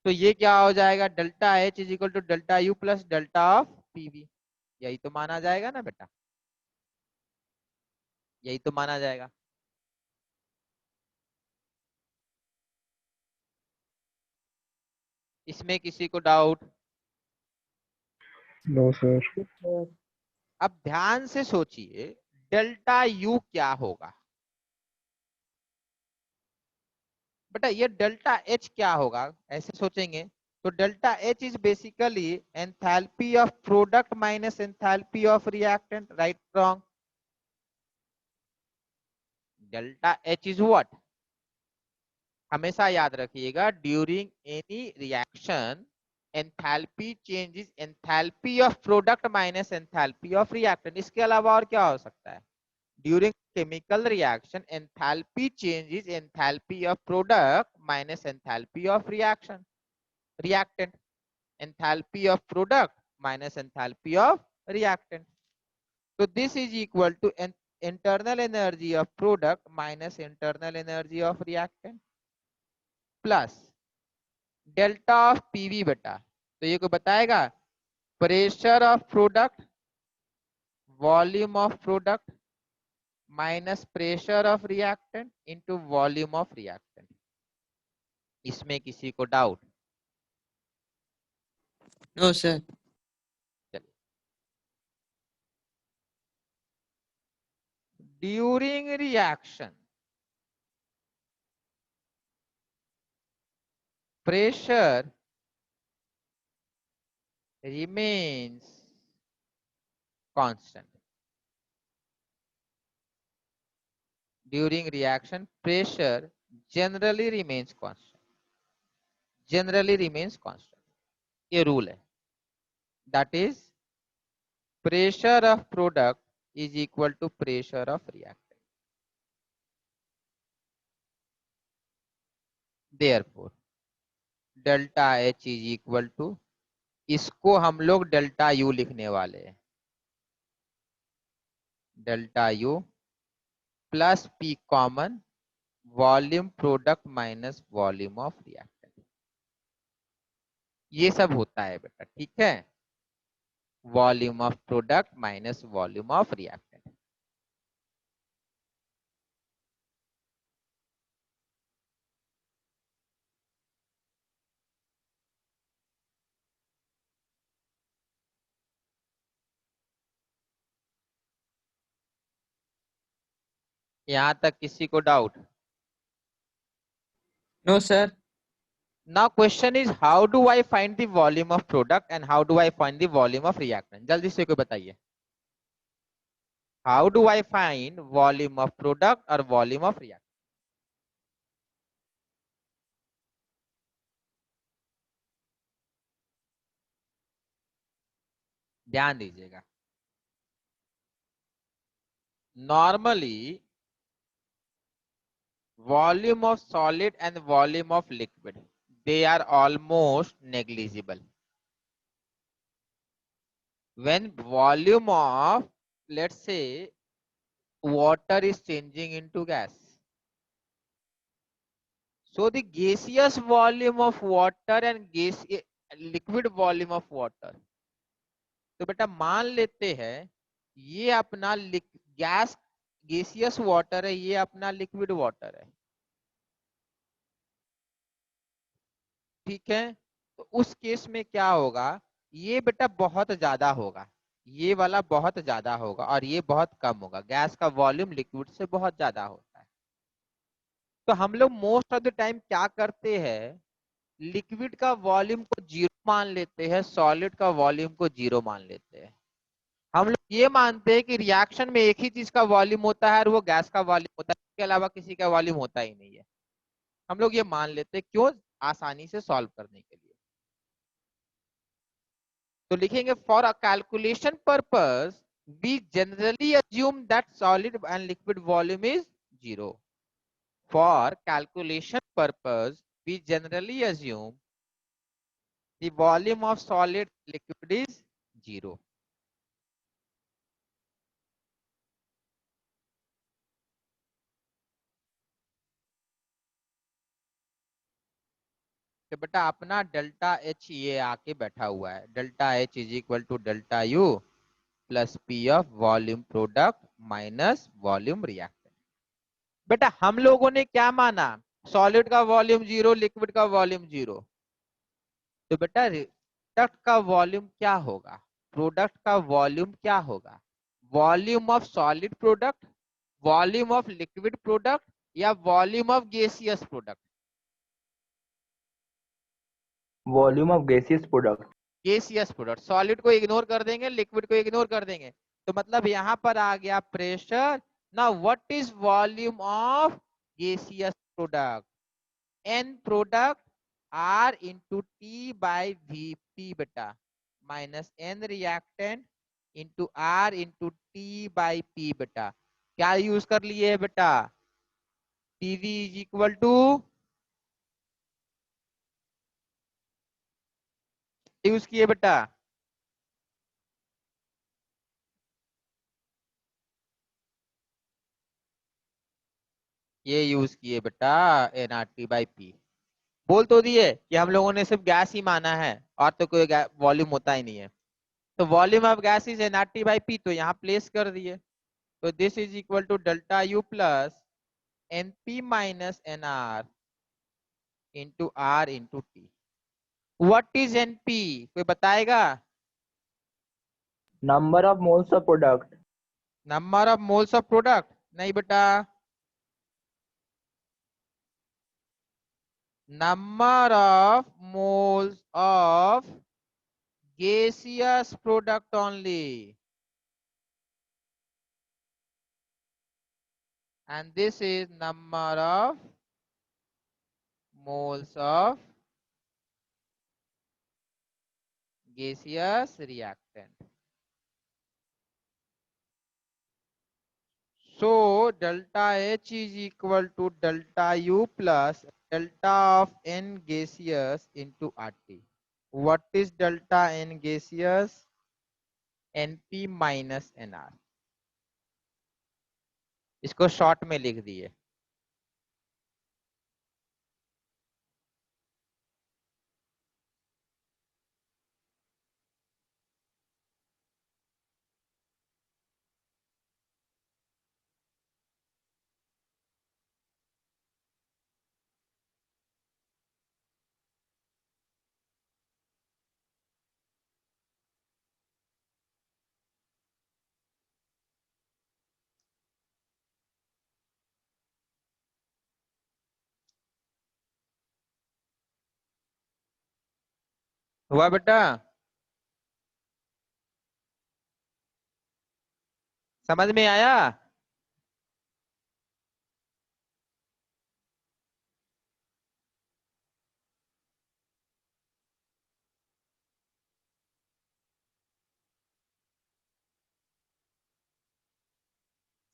Speaker 3: तो ये क्या हो जाएगा, delta H is equal to delta U plus delta of PV। यही तो माना जाएगा ना बेटा, यही तो माना जाएगा। इसमें किसी को डाउट?
Speaker 6: No, sir.
Speaker 3: अब ध्यान से सोचिए डेल्टा U क्या होगा बेटा, ये डेल्टा H क्या होगा, ऐसे सोचेंगे तो delta H is basically enthalpy of product minus enthalpy of reactant, right wrong? Delta H is what, हमेशा याद रखिएगा during any reaction enthalpy change is enthalpy of product minus enthalpy of reactant. इसके अलावा और क्या हो सकता है, during chemical reaction enthalpy change is enthalpy of product minus enthalpy of reactant, enthalpy of product minus enthalpy of reactant. So this is equal to internal energy of product minus internal energy of reactant plus delta of PV बेटा। तो ये को बताएगा pressure of product, volume of product minus pressure of reactant into volume of reactant. इसमें किसी को doubt?
Speaker 4: No, sir.
Speaker 3: चलिए, during reaction pressure remains constant. During reaction, pressure generally remains constant. Generally remains constant. ये rule है. That is, pressure of product is equal to pressure of reactant. Therefore, delta H is equal to, इसको हम लोग delta U लिखने वाले हैं. Delta U plus P common, volume product minus volume of reactant. ये सब होता है बेटा, ठीक है. Volume of product minus volume of reactant. यहां तक किसी को doubt?
Speaker 4: No, sir.
Speaker 3: Now question is, how do I find the volume of product and how do I find the volume of reactant? जल्दी से कोई बताइए. How do I find volume of product or volume of reactant? ध्यान दीजिएगा. Normally, volume of solid and volume of liquid, they are almost negligible. When volume of, let's say, water is changing into gas, so the gaseous volume of water and liquid volume of water, तो बेटा मान लेते हैं ये अपना gas gaseous water है, ये अपना लिक्विड वाटर है, ठीक है. तो उस केस में क्या होगा, ये बेटा बहुत ज्यादा होगा, ये वाला बहुत ज्यादा होगा और ये बहुत कम होगा. गैस का वॉल्यूम लिक्विड से बहुत ज्यादा होता है. तो हम लोग मोस्ट ऑफ द टाइम क्या करते हैं, लिक्विड का वॉल्यूम को 0 मान लेते हैं, सॉलिड का वॉल्यूम को 0 मान लेते हैं. हम लोग ये मानते हैं कि रिएक्शन में एक ही चीज का वॉल्यूम होता है और वो गैस का वॉल्यूम होता है, इसके अलावा किसी का वॉल्यूम होता ही नहीं है. हम लोग ये मान लेते हैं, क्यों? आसानी से सॉल्व करने के लिए. तो लिखेंगे, for a calculation purpose we generally assume that solid and liquid volume is 0. For calculation purpose we generally assume the volume of solid liquid is 0. तो बेटा अपना डेल्टा एच ये आके बैठा हुआ है. Delta H is equal to delta U plus P of volume product minus volume reactant. बेटा हम लोगों ने क्या माना, सॉलिड का वॉल्यूम 0, लिक्विड का वॉल्यूम 0. तो बेटा प्रोडक्ट का वॉल्यूम क्या होगा, प्रोडक्ट का वॉल्यूम क्या होगा, volume of solid product, volume of liquid product या volume of gaseous product?
Speaker 2: Volume of gaseous product.
Speaker 3: Gaseous product. Solid को इग्नोर कर देंगे, लिक्विड को इग्नोर कर देंगे. तो मतलब यहाँ पर आ गया pressure. Now what is volume of gaseous product? N product R into T by V P बेटा, minus N reactant into R into T by P बेटा. क्या यूज कर लिए बेटा? TV is equal to use किए बेटा, ये use किए बेटा एनआरटी बाई पी. बोल तो दिए कि हम लोगों ने सिर्फ गैस ही माना है और तो कोई वॉल्यूम होता ही नहीं है. तो volume of gas is NRT by P, तो यहाँ प्लेस कर दिए. तो this is equal to delta U plus NP minus NR into R into T. What is NP, कोई बताएगा?
Speaker 2: Number of moles of product.
Speaker 3: Number of moles of product? नहीं बेटा, number of moles of gaseous product only, and this is number of moles of gaseous reactant. So delta H is equal to delta U plus delta of N gaseous into RT. What is delta N gaseous? NP minus NR. इसको short में लिख दिए। हुआ बेटा? समझ में आया?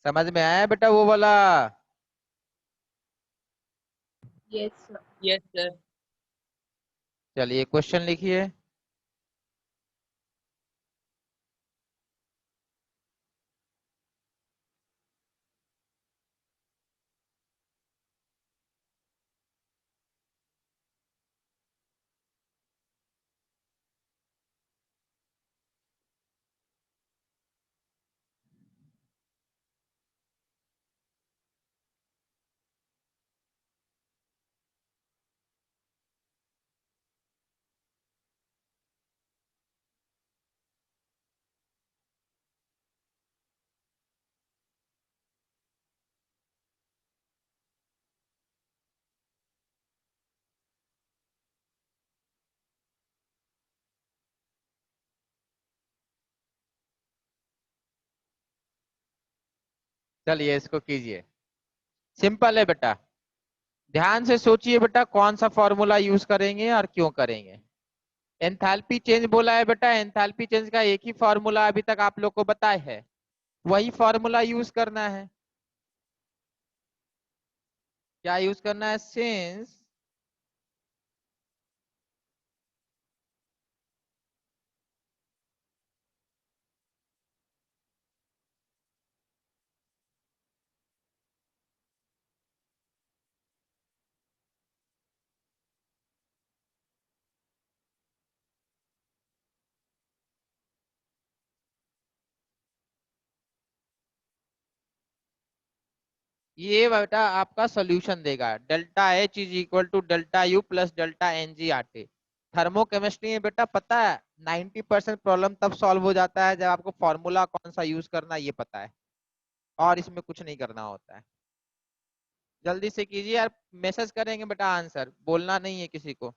Speaker 3: समझ में आया बेटा वो वाला?
Speaker 1: Yes, sir.
Speaker 4: Yes, sir.
Speaker 3: चलिए क्वेश्चन लिखिए। चलिए इसको कीजिए। सिंपल है बेटा, ध्यान से सोचिए बेटा कौन सा फॉर्मूला यूज करेंगे और क्यों करेंगे। एंथैल्पी चेंज बोला है बेटा, एंथैल्पी चेंज का एक ही फॉर्मूला अभी तक आप लोग को बताया है, वही फॉर्मूला यूज करना है। क्या यूज करना है? सिंस ये बेटा आपका सॉल्यूशन देगा। Delta H is equal to delta U plus delta N G R T. Thermochemistry में बेटा पता है 90% प्रॉब्लम तब सॉल्व हो जाता है जब आपको फॉर्मूला कौन सा यूज करना है ये पता है, और इसमें कुछ नहीं करना होता है। जल्दी से कीजिए यार, मैसेज करेंगे बेटा आंसर, बोलना नहीं है किसी को।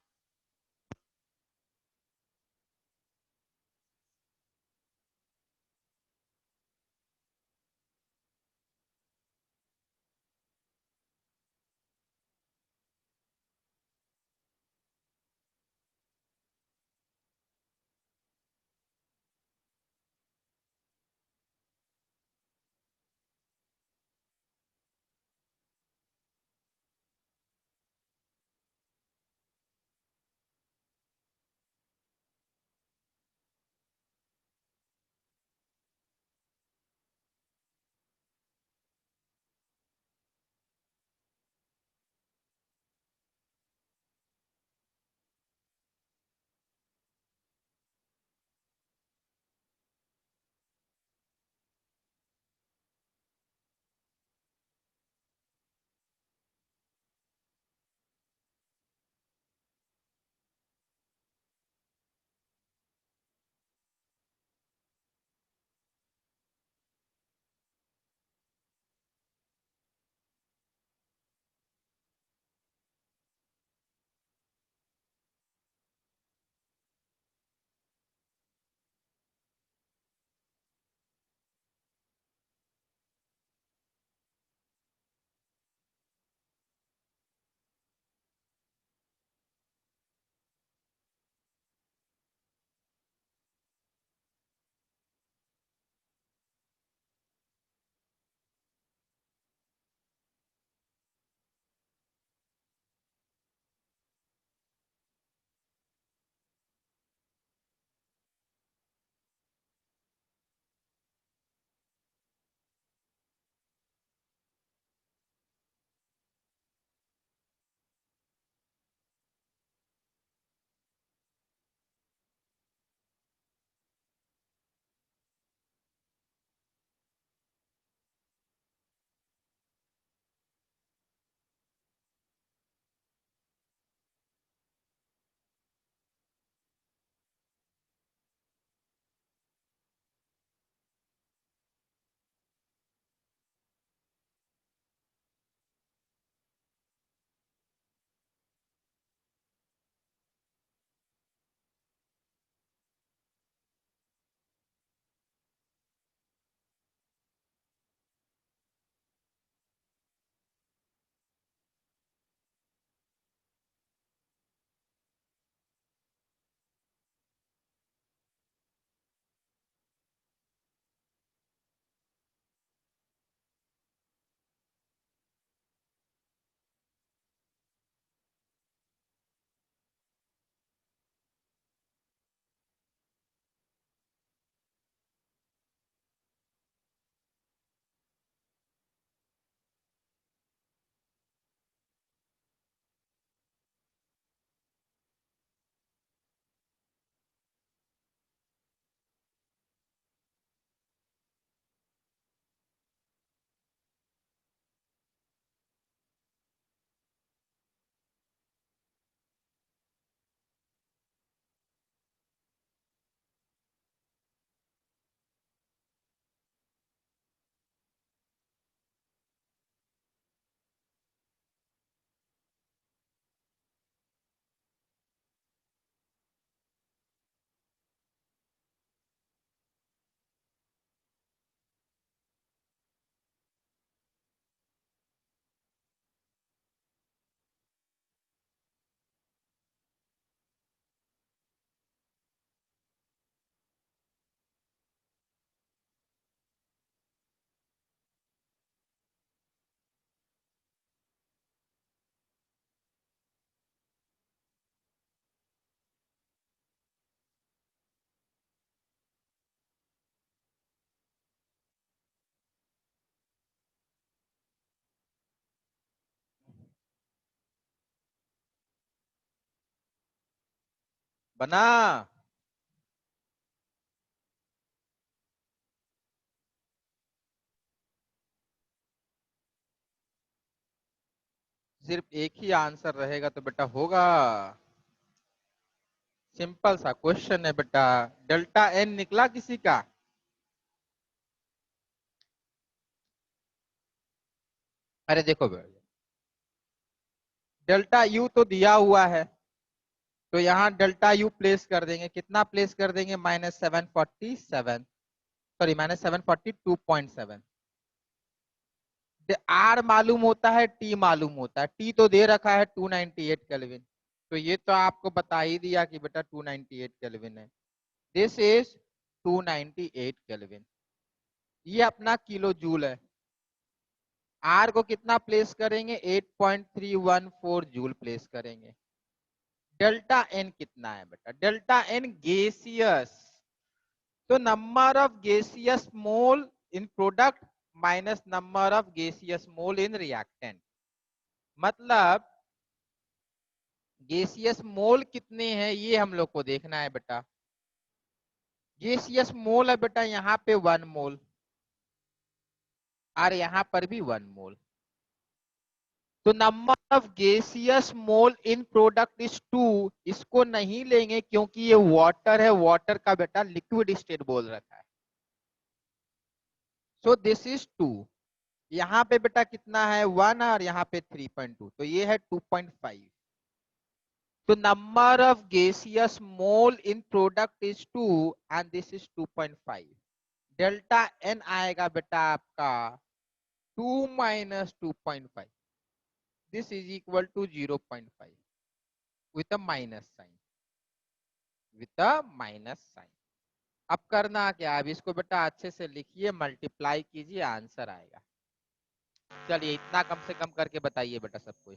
Speaker 3: बना। सिर्फ एक ही आंसर रहेगा तो बेटा होगा। सिंपल सा क्वेश्चन है बेटा। डेल्टा एन निकला किसी का? अरे देखो बेटा, डेल्टा यू तो दिया हुआ है, तो यहाँ डेल्टा यू प्लेस कर देंगे। कितना प्लेस कर देंगे? -747, सॉरी -742.7। आर मालूम होता है, टी मालूम होता है। टी तो दे रखा है 298 केल्विन, तो ये तो आपको बता ही दिया कि बेटा 298 केल्विन है। This is 298 kelvin. ये अपना किलो जूल है। आर को कितना प्लेस करेंगे? 8.314 जूल प्लेस करेंगे। डेल्टा एन कितना है बेटा? डेल्टा एन गैसियस, तो number of gaseous mole in product minus number of gaseous mole in reactant. मतलब गैसियस मोल कितने हैं ये हम लोग को देखना है बेटा। गैसियस मोल है बेटा यहाँ पे 1 मोल, और यहाँ पर भी 1 मोल। तो number of gaseous mole in product is 2। इसको नहीं लेंगे क्योंकि ये वाटर है, वाटर का बेटा लिक्विड स्टेट बोल रखा है। So this is 2। यहाँ पे बेटा कितना है? 1, और यहाँ पे 3.2, तो ये है 2.5। तो number of gaseous mole in product is 2 and this is 2.5। Delta N आएगा बेटा आपका 2 माइनस 2.5। This is equal to 0.5 with a minus sign, with a minus sign. अब करना क्या? अब इसको बेटा अच्छे से लिखिए, मल्टीप्लाई कीजिए, आंसर आएगा। चलिए इतना कम से कम करके बताइए बेटा सबको।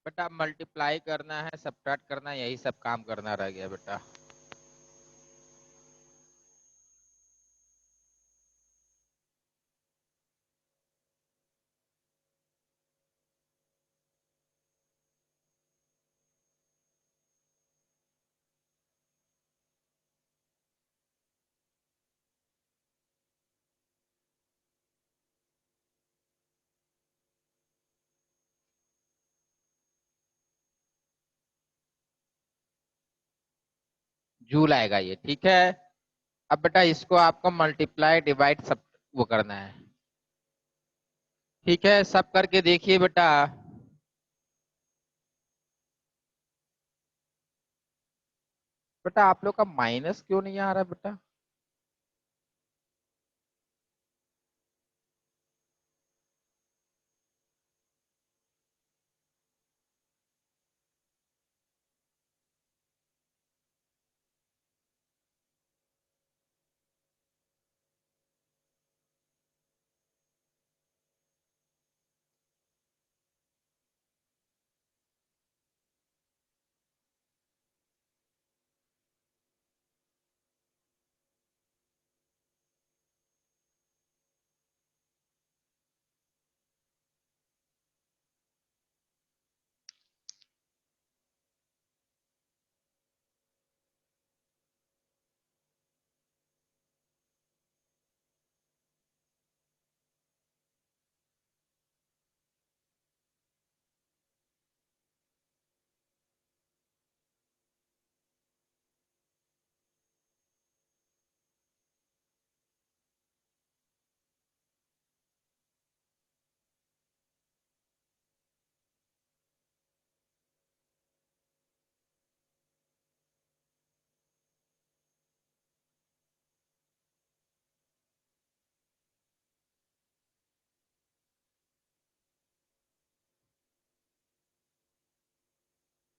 Speaker 3: बेटा मल्टीप्लाई करना है, सब्ट्रैक्ट करना है, यही सब काम करना रह गया बेटा। जूल आएगा ये, ठीक है। अब बेटा इसको आपको मल्टीप्लाई डिवाइड सब वो करना है, ठीक है। सब करके देखिए बेटा। बेटा आप लोग का माइनस क्यों नहीं आ रहा बेटा?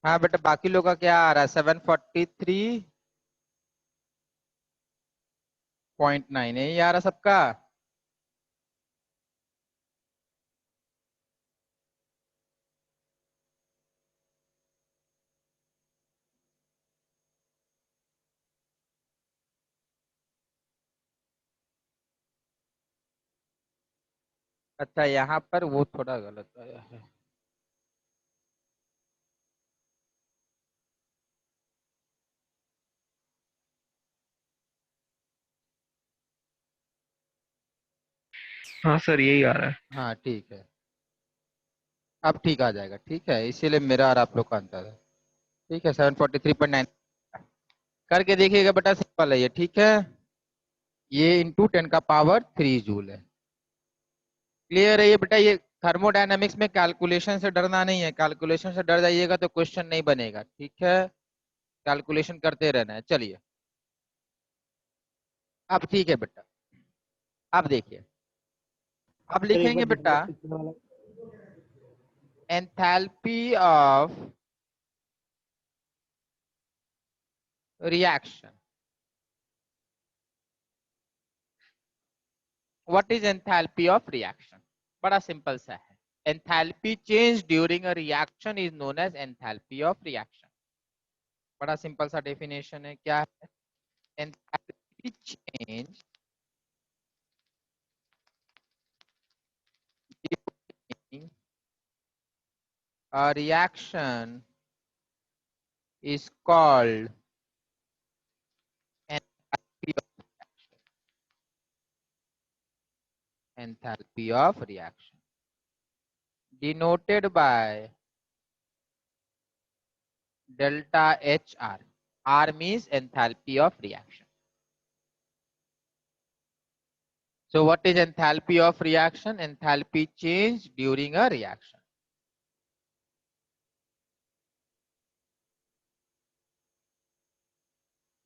Speaker 3: हाँ बेटा, बाकी लोग का क्या आ रहा है? 743.9 यही आ रहा सबका। अच्छा, यहाँ पर वो थोड़ा गलत आया है।
Speaker 6: हाँ सर, यही आ रहा है।
Speaker 3: हाँ ठीक है, अब ठीक आ जाएगा। ठीक है, इसीलिए मेरा और आप लोग का अंतर है। ठीक है, 743.9 करके देखिएगा बेटा, सिंपल है ये। ठीक है, ये इंटू 10 का पावर 3 जूल है। क्लियर है ये बेटा? ये थर्मोडायनामिक्स में कैलकुलेशन से डरना नहीं है, कैलकुलेशन से डर जाइएगा तो क्वेश्चन नहीं बनेगा। ठीक है, कैलकुलेशन करते रहना है। चलिए, अब ठीक है बेटा, अब देखिए, अब
Speaker 2: सर एक
Speaker 3: लिखेंगे
Speaker 2: बार
Speaker 3: बेटा
Speaker 2: दोबारा पिछले वाला।
Speaker 3: Enthalpy of reaction. What is enthalpy of reaction? बड़ा सिंपल सा है। Enthalpy change during a reaction is known as enthalpy of reaction. बड़ा सिंपल सा डेफिनेशन है। क्या है? Enthalpy change during a reaction is called enthalpy of reaction. Enthalpy of reaction denoted by delta HR. R means enthalpy of reaction. So what is enthalpy of reaction? Enthalpy change during a reaction.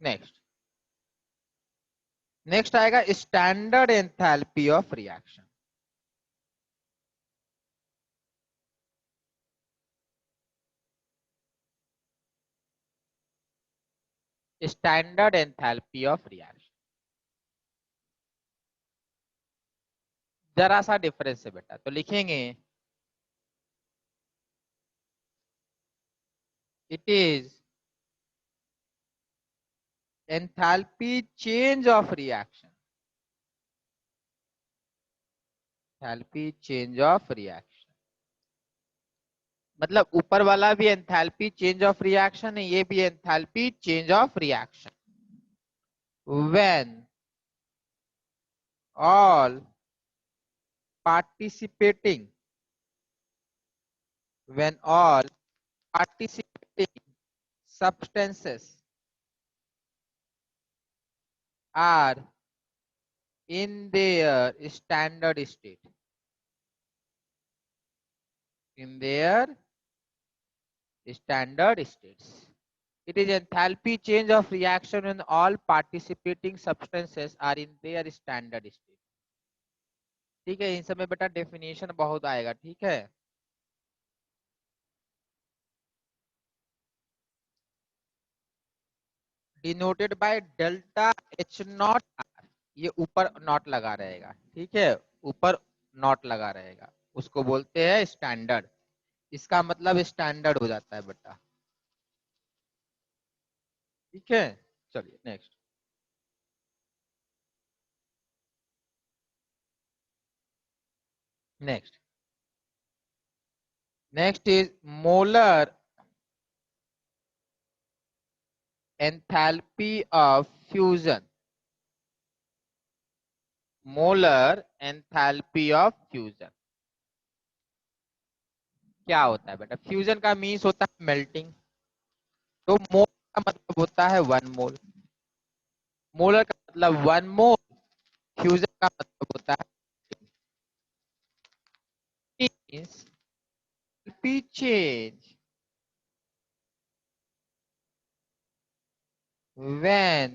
Speaker 3: Next. Next आएगा standard enthalpy of reaction. Standard enthalpy of reaction. जरा सा difference है बेटा, तो लिखेंगे it is enthalpy change of reaction. Enthalpy change of reaction मतलब ऊपर वाला भी एंथैल्पी चेंज ऑफ रिएक्शन है, ये भी enthalpy change of reaction. When all participating when all participating substances are in their standard state, in their standard states. It is enthalpy change of reaction when all participating substances are in their standard state. ठीक है, इन सब में बेटा definition बहुत आएगा। ठीक है, denoted by delta H not R, ये ऊपर नॉट लगा रहेगा। ठीक है, ऊपर नॉट लगा रहेगा, उसको बोलते हैं स्टैंडर्ड। इसका मतलब स्टैंडर्ड हो जाता है बेटा। ठीक है, चलिए next. Next next is molar enthalpy of fusion. Molar enthalpy of fusion क्या होता है बेटा? फ्यूजन का मीन्स होता है मेल्टिंग, तो मोल का मतलब होता है 1 मोल। मोलर का मतलब 1 मोल, फ्यूजन का मतलब होता है means P change when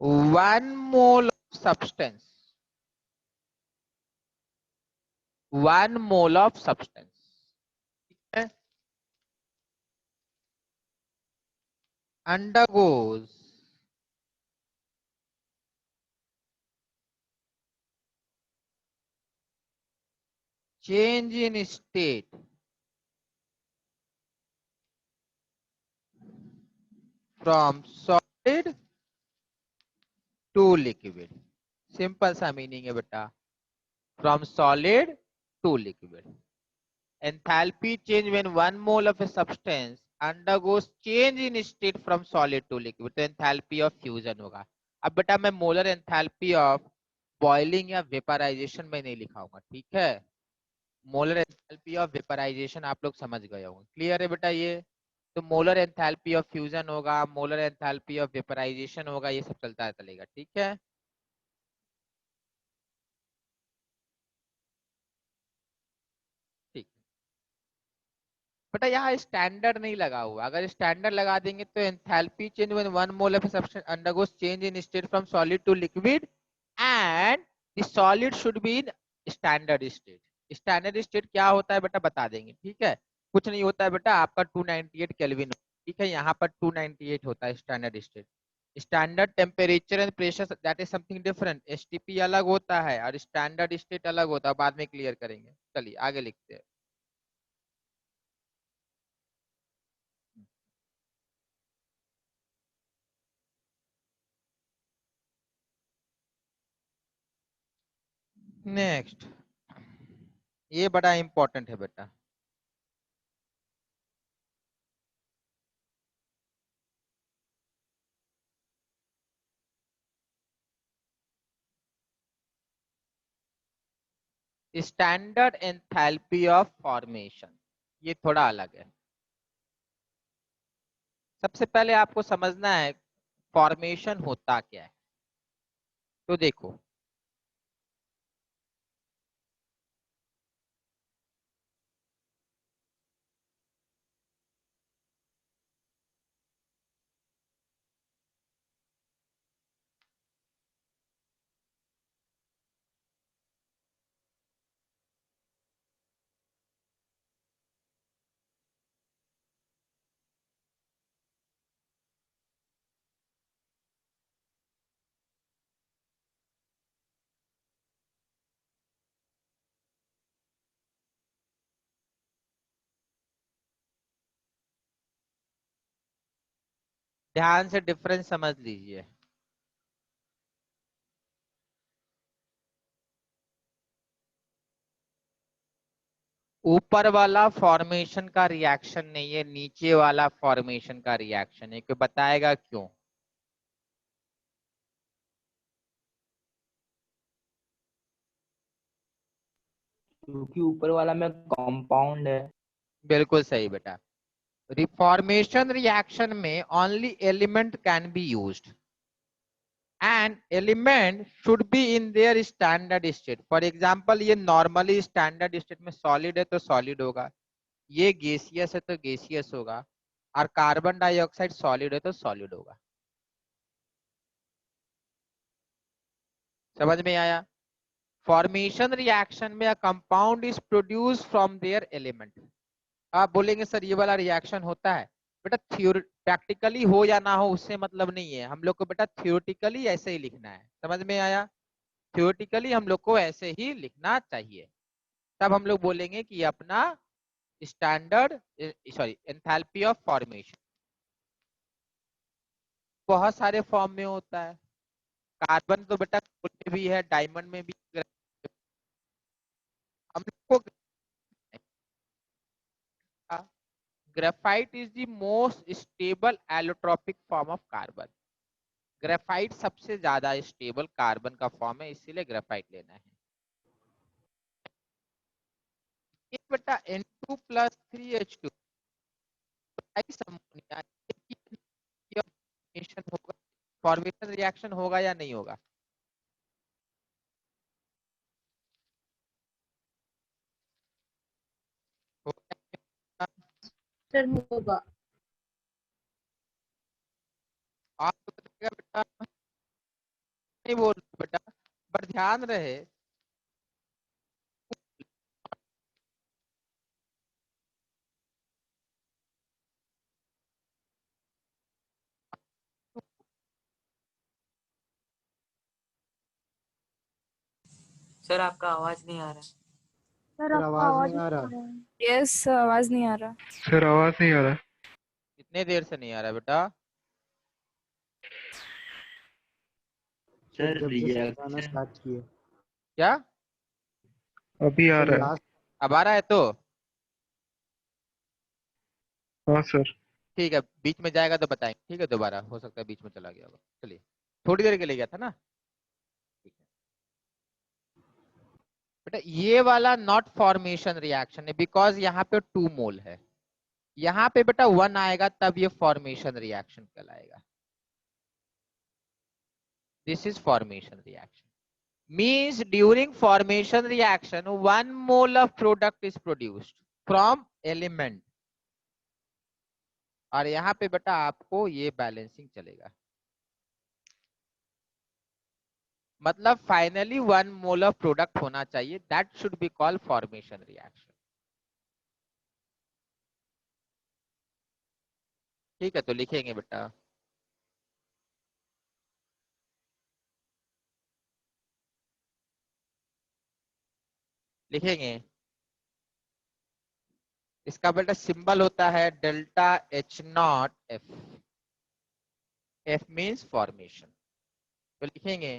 Speaker 3: 1 mole of substance, 1 mole of substance, ठीक है, undergoes change in state from solid to liquid. Simple सा मीनिंग है बेटा, from solid to liquid. Enthalpy change when 1 mole of a substance undergoes change in state from solid to liquid, तो enthalpy of fusion होगा. अब बेटा मैं molar enthalpy of boiling या vaporisation में नहीं लिखाऊंगा, ठीक है. मोलर एंथैल्पी ऑफ वेपराइजेशन आप लोग समझ गए होंगे. क्लियर है बेटा ये. तो मोलर एंथैल्पी ऑफ फ्यूजन होगा, मोलर एंथैल्पी ऑफ वेपराइजेशन होगा, ये सब चलता चलेगा, ठीक है. ठीक. बेटा यहाँ स्टैंडर्ड नहीं लगा हुआ, अगर स्टैंडर्ड लगा देंगे तो enthalpy change when 1 mole of substance undergoes change in state from solid to liquid and the solid should be in standard state. Standard state क्या होता है बेटा बता देंगे, ठीक है. कुछ नहीं होता है बेटा, आपका 298 केल्विन, ठीक है. यहाँ पर 298 होता है standard state. Standard temperature and pressure that is something different. STP अलग होता है और स्टैंडर्ड स्टेट अलग होता है, बाद में क्लियर करेंगे. चलिए आगे लिखते हैं. नेक्स्ट, ये बड़ा इंपॉर्टेंट है बेटा. स्टैंडर्ड एंथैल्पी ऑफ फॉर्मेशन, ये थोड़ा अलग है. सबसे पहले आपको समझना है फॉर्मेशन होता क्या है. तो देखो, ध्यान से डिफरेंस समझ लीजिए. ऊपर वाला फॉर्मेशन का रिएक्शन नहीं है, नीचे वाला फॉर्मेशन का रिएक्शन है. कोई बताएगा क्यों?
Speaker 2: क्योंकि ऊपर वाला में कंपाउंड है.
Speaker 3: बिल्कुल सही बेटा. रिफॉर्मेशन रिएक्शन में only element can be used and element should be in their standard state. For example, ये normally standard state में solid है तो solid होगा, ये gaseous है तो gaseous होगा, और कार्बन डाइऑक्साइड solid है तो solid होगा. समझ में आया? फॉर्मेशन रिएक्शन में a compound is produced from their element. आप बोलेंगे सर ये वाला रिएक्शन होता है. बेटा थ्योरी प्रैक्टिकली हो या ना हो उससे मतलब नहीं है, हम लोग को बेटा थ्योरेटिकली ऐसे ही लिखना है. समझ में आया? थ्योरेटिकली हम लोग को ऐसे ही लिखना चाहिए, तब हम लोग बोलेंगे कि अपना standard sorry enthalpy of formation. बहुत सारे फॉर्म में होता है. कार्बन तो बेटा गोल्ड में भी है, डायमंड में भी. हम लोग को graphite is the most stable allotropic form of carbon. Graphite सबसे ज्यादा स्टेबल कार्बन का फॉर्म है, इसीलिए ग्रेफाइट लेना है. ये बेटा N2+3H2 अमोनिया होगा, फॉर्मेशन रिएक्शन होगा या नहीं होगा?
Speaker 1: सर होगा.
Speaker 3: आप बताइएगा बेटा, नहीं बोल बेटा, पर ध्यान रहे
Speaker 4: सर आपका आवाज नहीं आ रहा।
Speaker 1: सर आपका आवाज नहीं आ रहा है।
Speaker 7: यस आवाज नहीं आ रहा।
Speaker 6: सर आवाज नहीं आ रहा।
Speaker 3: कितने देर से नहीं आ रहा बेटा?
Speaker 8: सर जब से समझाना स्टार्ट किए
Speaker 3: क्या
Speaker 6: अभी आ
Speaker 8: सर
Speaker 6: रहा है।
Speaker 8: लास्ट
Speaker 3: अब आ रहा है तो
Speaker 6: हाँ सर।
Speaker 3: ठीक है, बीच में जाएगा तो बताएंगे। ठीक है, दोबारा हो सकता है बीच में चला गया होगा। चलिए, थोड़ी देर के लिए गया था ना। ठीक है बेटा, ये वाला नॉट फॉर्मेशन रिएक्शन है बिकॉज यहाँ पे 2 मोल है। यहाँ पे बेटा 1 आएगा तब ये फॉर्मेशन रिएक्शन कहलाएगा। This is formation reaction means during formation reaction 1 mole of product is produced from element, और यहाँ पे बेटा आपको ये बैलेंसिंग चलेगा। मतलब फाइनली 1 मोल ऑफ प्रोडक्ट होना चाहिए, that should be called formation reaction. ठीक है, तो लिखेंगे बेटा लिखेंगे इसका बेटा सिंबल होता है delta H not F। F means formation. तो लिखेंगे